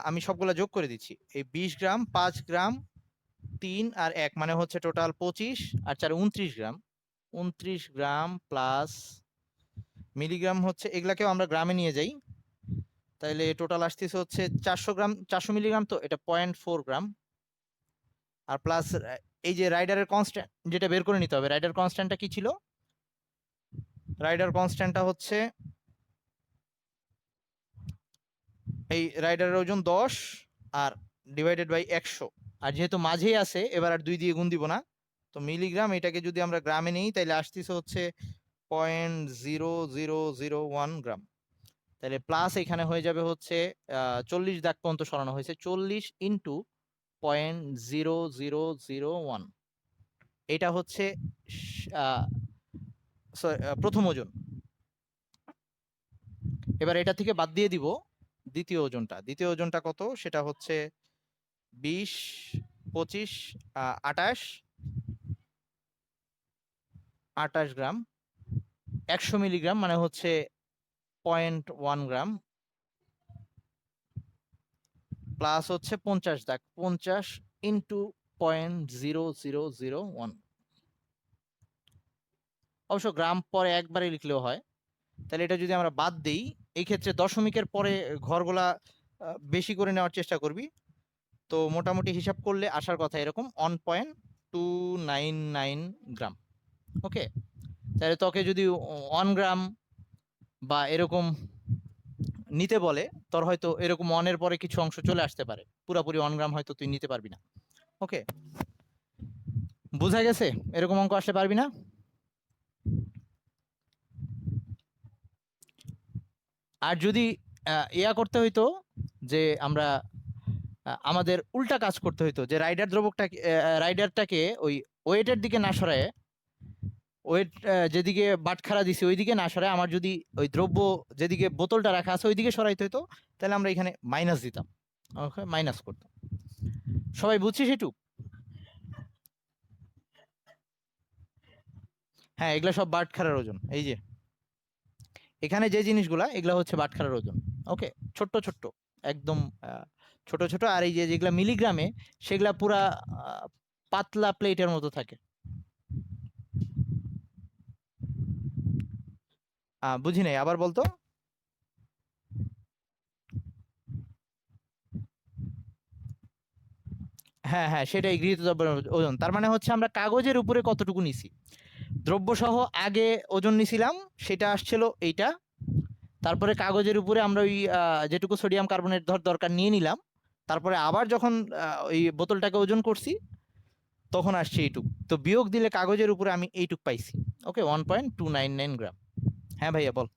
আমি সবগুলা যোগ করে দিচ্ছি। এই 20 গ্রাম, 5 গ্রাম, 3 আর 1 মানে হচ্ছে টোটাল 25 আর 4 29 গ্রাম। 29 গ্রাম প্লাস মিলিগ্রাম হচ্ছে, এগুলাকেও আমরা গ্রামে নিয়ে যাই, তাইলে টোটাল আসতেছে হচ্ছে 400 গ্রাম, 400 মিলিগ্রাম, তো এটা 0.4 গ্রাম। আর প্লাস এই যে রাইডারের কনস্ট্যান্ট যেটা বের করে নিতে হবে, রাইডার কনস্ট্যান্টটা কি ছিল? রাইডার কনস্ট্যান্টটা হচ্ছে এই রাইডারের ওজন 10 আর ডিভাইডেড বাই 100। আর যেহেতু মাঝেই আছে, এবার আর 2 দিয়ে গুণ দিব না, তো মিলিগ্রাম, এটাকে যদি আমরা গ্রামে নিই তাহলে আসতেছে হচ্ছে 0.0001 গ্রাম। তাহলে প্লাস এখানে হয়ে যাবে হচ্ছে 40 দাগ পর্যন্ত সরানো হয়েছে, 40 ইন্টু 0.0001। এটা হচ্ছে প্রথম ওজন। এবার এটা থেকে বাদ দিয়ে দিব দ্বিতীয় ওজনটা। দ্বিতীয় ওজনটা কত? সেটা হচ্ছে 20, 25, 28, 28 গ্রাম। 100 মিলিগ্রাম মানে হচ্ছে 0.1 গ্রাম, প্লাস হচ্ছে 50 দাগ, 50 ইন্টু 0.0001। অবশ্য গ্রাম পরে একবারে লিখলেও হয়। তাহলে এটা যদি আমরা বাদ দিই, এই ক্ষেত্রে দশমিকের পরে ঘরগুলা বেশি করে নেওয়ার চেষ্টা করবি। তো মোটামুটি হিসাব করলে আসার কথা এরকম 1.299 গ্রাম। ওকে, তাহলে তোকে যদি 1 গ্রাম বা এরকম নিতে বলে, তোর হয়তো এরকম 1 এর পরে কিছু অংশ চলে আসতে পারে, পুরোপুরি 1 গ্রাম হয়তো তুই নিতে পারবি না। ওকে, বোঝা গেছে? এরকম অঙ্ক আসলে পারবি না। আর যদি ইয়া করতে হইতো যে আমরা আমাদের উল্টা কাজ করতে হইতো, যে রাইডার দ্রবকটাকে রাইডারটাকে ওই ওয়েটের দিকে না সরায়, ওয়েট যেদিকে বাটখারা দিছি ওইদিকে না সরায়, আমার যদি ওই দ্রব্য যেদিকে বোতলটা রাখা আছে ওইদিকে সরাইতে হইতো, তাহলে আমরা এখানে মাইনাস দিতাম। ওকে, মাইনাস করতাম। সবাই বুঝছিস একটু? হ্যাঁ, এগুলা সব বাটখারার ওজন। এই যে এখানে যে জিনিসগুলা, এগুলা হচ্ছে বাটখারার ওজন। ওকে, ছোট্ট ছোট্ট, একদম ছোট ছোট। আর এই যে যেগুলা মিলিগ্রামে, সেগুলা পুরা পাতলা প্লেটের মতো থাকে। বুঝি নাই, আবার বলতো। হ্যাঁ হ্যাঁ, সেটাই গৃহীত দ্রব্যের ওজন। তার মানে হচ্ছে আমরা কাগজের উপরে কতটুকু নিছি, দ্রব্য সহ আগে ওজন নিছিলাম, সেটা আসছিল এইটা। তারপরে কাগজের উপরে আমরা ওই যেটুকু সোডিয়াম কার্বনেট দরকার নিয়ে নিলাম। তারপরে আবার যখন ওই বোতলটাকে ওজন করছি, তখন আসছে এইটুক। তো বিয়োগ দিলে কাগজের উপরে আমি এইটুক পাইছি। ওকে, 1.299 গ্রাম। হ্যাঁ ভাইয়া বল।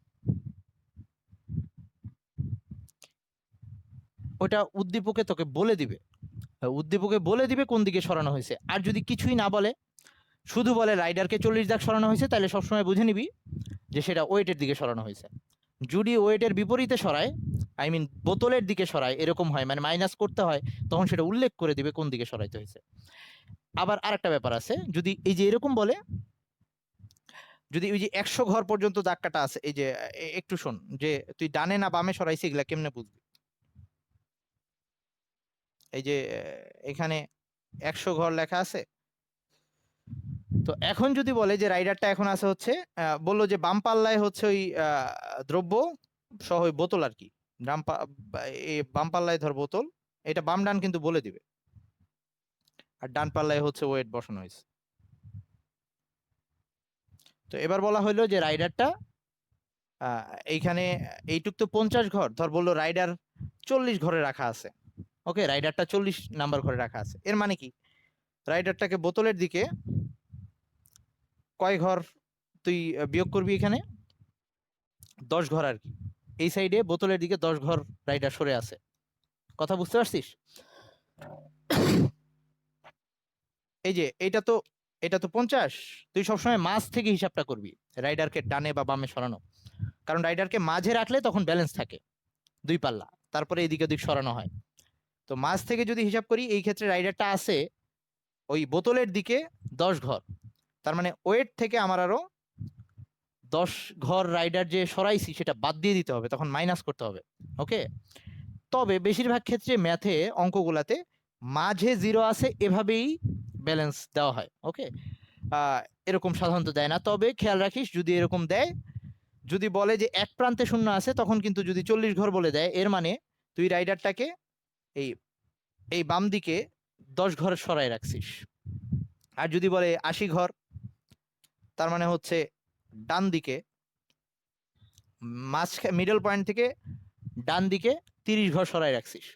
ওটা উদ্দীপকে তোকে বলে দিবে, উদ্দীপকে বলে দিবে কোন দিকে সরানো হয়েছে। আর যদি কিছুই না বলে, শুধু বলে রাইডারকে 40 দাগ সরানো হয়েছে, তাহলে সবসময় বুঝে নিবি যে সেটা ওয়েটের দিকে সরানো হয়েছে। যদি ওয়েটের বিপরীতে সরায়, আই মিন বোতলের দিকে সরায়, এরকম হয়, মানে মাইনাস করতে হয়, তখন সেটা উল্লেখ করে দিবে কোন দিকে সরাইতে হয়েছে। আবার আরেকটা ব্যাপার আছে, যদি এই যে এরকম বলে, যদি ওই যে 100 ঘর পর্যন্ত দাগ কাটা আছে, এই যে একটু শোন, যে তুই ডানে না বামে সরাইছি, এগুলা কেমনে বুঝবি? এই যে এখানে 100 ঘর লেখা আছে। তো এখন যদি বলে যে রাইডারটা এখন আছে হচ্ছে, বললো যে বাম পাল্লায় হচ্ছে ওই দ্রব্য সহ ওই বোতল আর কি, বাম পাল্লায় ধর বোতল, এটা বাম ডান কিন্তু বলে দিবে। আর ডান পাল্লায় হচ্ছে ওয়েট বসানো হয়েছে। তো এবার বলা হইলো যে রাইডারটা এইখানে এইটুক তো 50 ঘর, ধর বললো রাইডার 40 ঘরে রাখা আছে। ওকে, রাইডারটা 40 নাম্বার ঘরে রাখা আছে, এর মানে কি রাইডারটাকে বোতলের দিকে কয় ঘর তুই বিয়োগ করবি? এখানে 10 ঘর আর কি। এই সাইডে বোতলের দিকে 10 ঘর রাইডার সরে আছে। কথা বুঝতে পারছিস? এই যে এটা তো 50, তুই সবসময় মাঝ থেকে হিসাবটা করবি, রাইডারকে ডানে বা বামে সরানো। কারণ রাইডারকে মাঝে রাখলে তখন ব্যালেন্স থাকে, দুই পাল্লা, তারপরে এদিকে ওদিক সরানো হয়। তো মাঝ থেকে যদি হিসাব করি, এই ক্ষেত্রে রাইডারটা আছে ওই বোতলের দিকে 10 ঘর। তার মানে ওয়েট থেকে আমার আরো 10 ঘর রাইডার যে সরাইছি সেটা বাদ দিয়ে দিতে হবে, তখন মাইনাস করতে হবে। ওকে, তবে বেশিরভাগ ক্ষেত্রে ম্যাথে অঙ্কগুলাতে মাঝে জিরো আছে এভাবেই ব্যালেন্স দেওয়া হয়। ওকে, এরকম সাধারণত দেয় না, তবে খেয়াল রাখিস যদি এরকম দেয়, যদি বলে যে এক প্রান্তে শূন্য আছে, তখন কিন্তু যদি 40 ঘর বলে দেয়, এর মানে তুই রাইডারটাকে এই এই বাম দিকে 10 ঘর সরাই রাখছিস। আর যদি বলে 80 ঘর, তার মানে হচ্ছে ডান দিকে মিডল পয়েন্ট থেকে ডান দিকে 30 ঘর সরাই রাখছিস।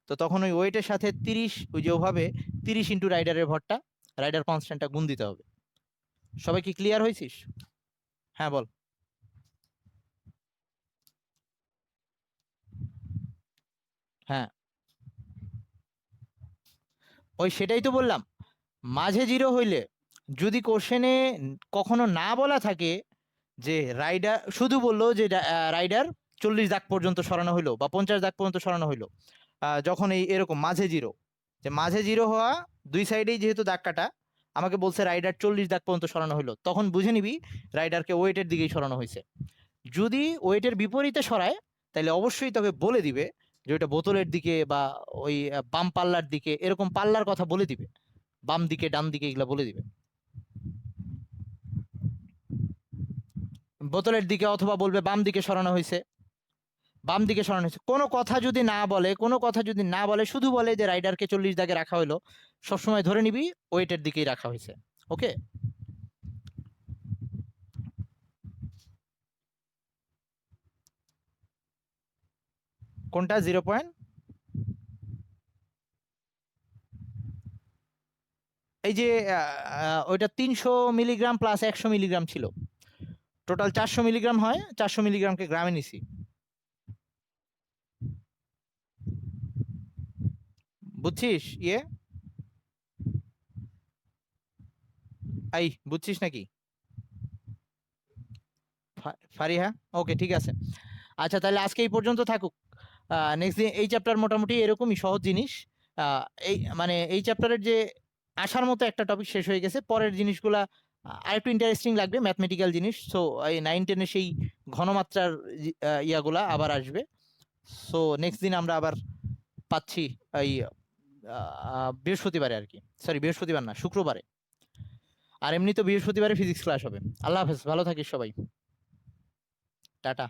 তো তখন ওই ওয়েটের সাথে 30, ওই যে ওভাবে 30 ইন্টু রাইডারের ভরটা, রাইডার কনস্ট্যান্টটা গুণ দিতে হবে। সবাই কি ক্লিয়ার হয়েছিস? হ্যাঁ বল। হ্যাঁ, ওই সেটাই তো বললাম, মাঝে জিরো হইলে যদি কোশ্চেনে কখনো না বলা থাকে যে রাইডার, শুধু বললো যে রাইডার 40 দাগ পর্যন্ত সরানো হইলো বা 50 দাগ পর্যন্ত সরানো হইলো, যখন এই এরকম মাঝে জিরো, যে মাঝে জিরো হওয়া দুই সাইডেই যেহেতু দাগ কাটা, আমাকে বলছে রাইডার 40 দাগ পর্যন্ত সরানো হইলো, তখন বুঝে নিবি রাইডারকে ওয়েটের দিকেই সরানো হয়েছে। যদি ওয়েটের বিপরীতে সরায়, তাহলে অবশ্যই তোকে বলে দিবে যে ওইটা বোতলের দিকে বা ওই বাম পাল্লার দিকে, এরকম পাল্লার কথা বলে দিবে, বাম দিকে ডান দিকে এগুলা বলে দিবে। বোতলের দিকে, অথবা বলবে বাম দিকে সরানো হয়েছে, বাম দিকে সরানো হয়েছে। কোনো কথা যদি না বলে, কোনো কথা যদি না বলে, শুধু বলে যে রাইডারকে 40 দাগে রাখা হলো, সবসময় ধরে নিবি ওয়েটের দিকেই রাখা হয়েছে। ওকে, কোনটা 0 এই যে ওইটা 300 মিলিগ্রাম প্লাস 100 মিলিগ্রাম ছিল, টোটাল 400 মিলিগ্রাম হয়, 400 মিলিগ্রামকে গ্রামে নিছি। বুঝছিস? এই বুঝছিস নাকি ফারিহা? ওকে, ঠিক আছে। আচ্ছা, তাহলে আজকে এই পর্যন্ত থাকুক। নেক্সট দিন এই চ্যাপ্টার মোটামুটি এরকমই সহজ জিনিস। এই মানে এই চ্যাপ্টারের যে আসার মতো একটা টপিক শেষ হয়ে গেছে, পরের জিনিসগুলা আরেকটু ইন্টারেস্টিং লাগবে, ম্যাথমেটিক্যাল জিনিস। সো এই 9-10 সেই ঘনমাত্রার ইয়াগুলা আবার আসবে। সো নেক্সট দিন আমরা আবার পাচ্ছি এই বৃহস্পতিবারে আর কি, সরি বৃহস্পতিবার না, শুক্রবারে। আর এমনি তো বৃহস্পতিবারে ফিজিক্স ক্লাস হবে। আল্লাহ হাফেজ, ভালো থাকিস সবাই, টাটা।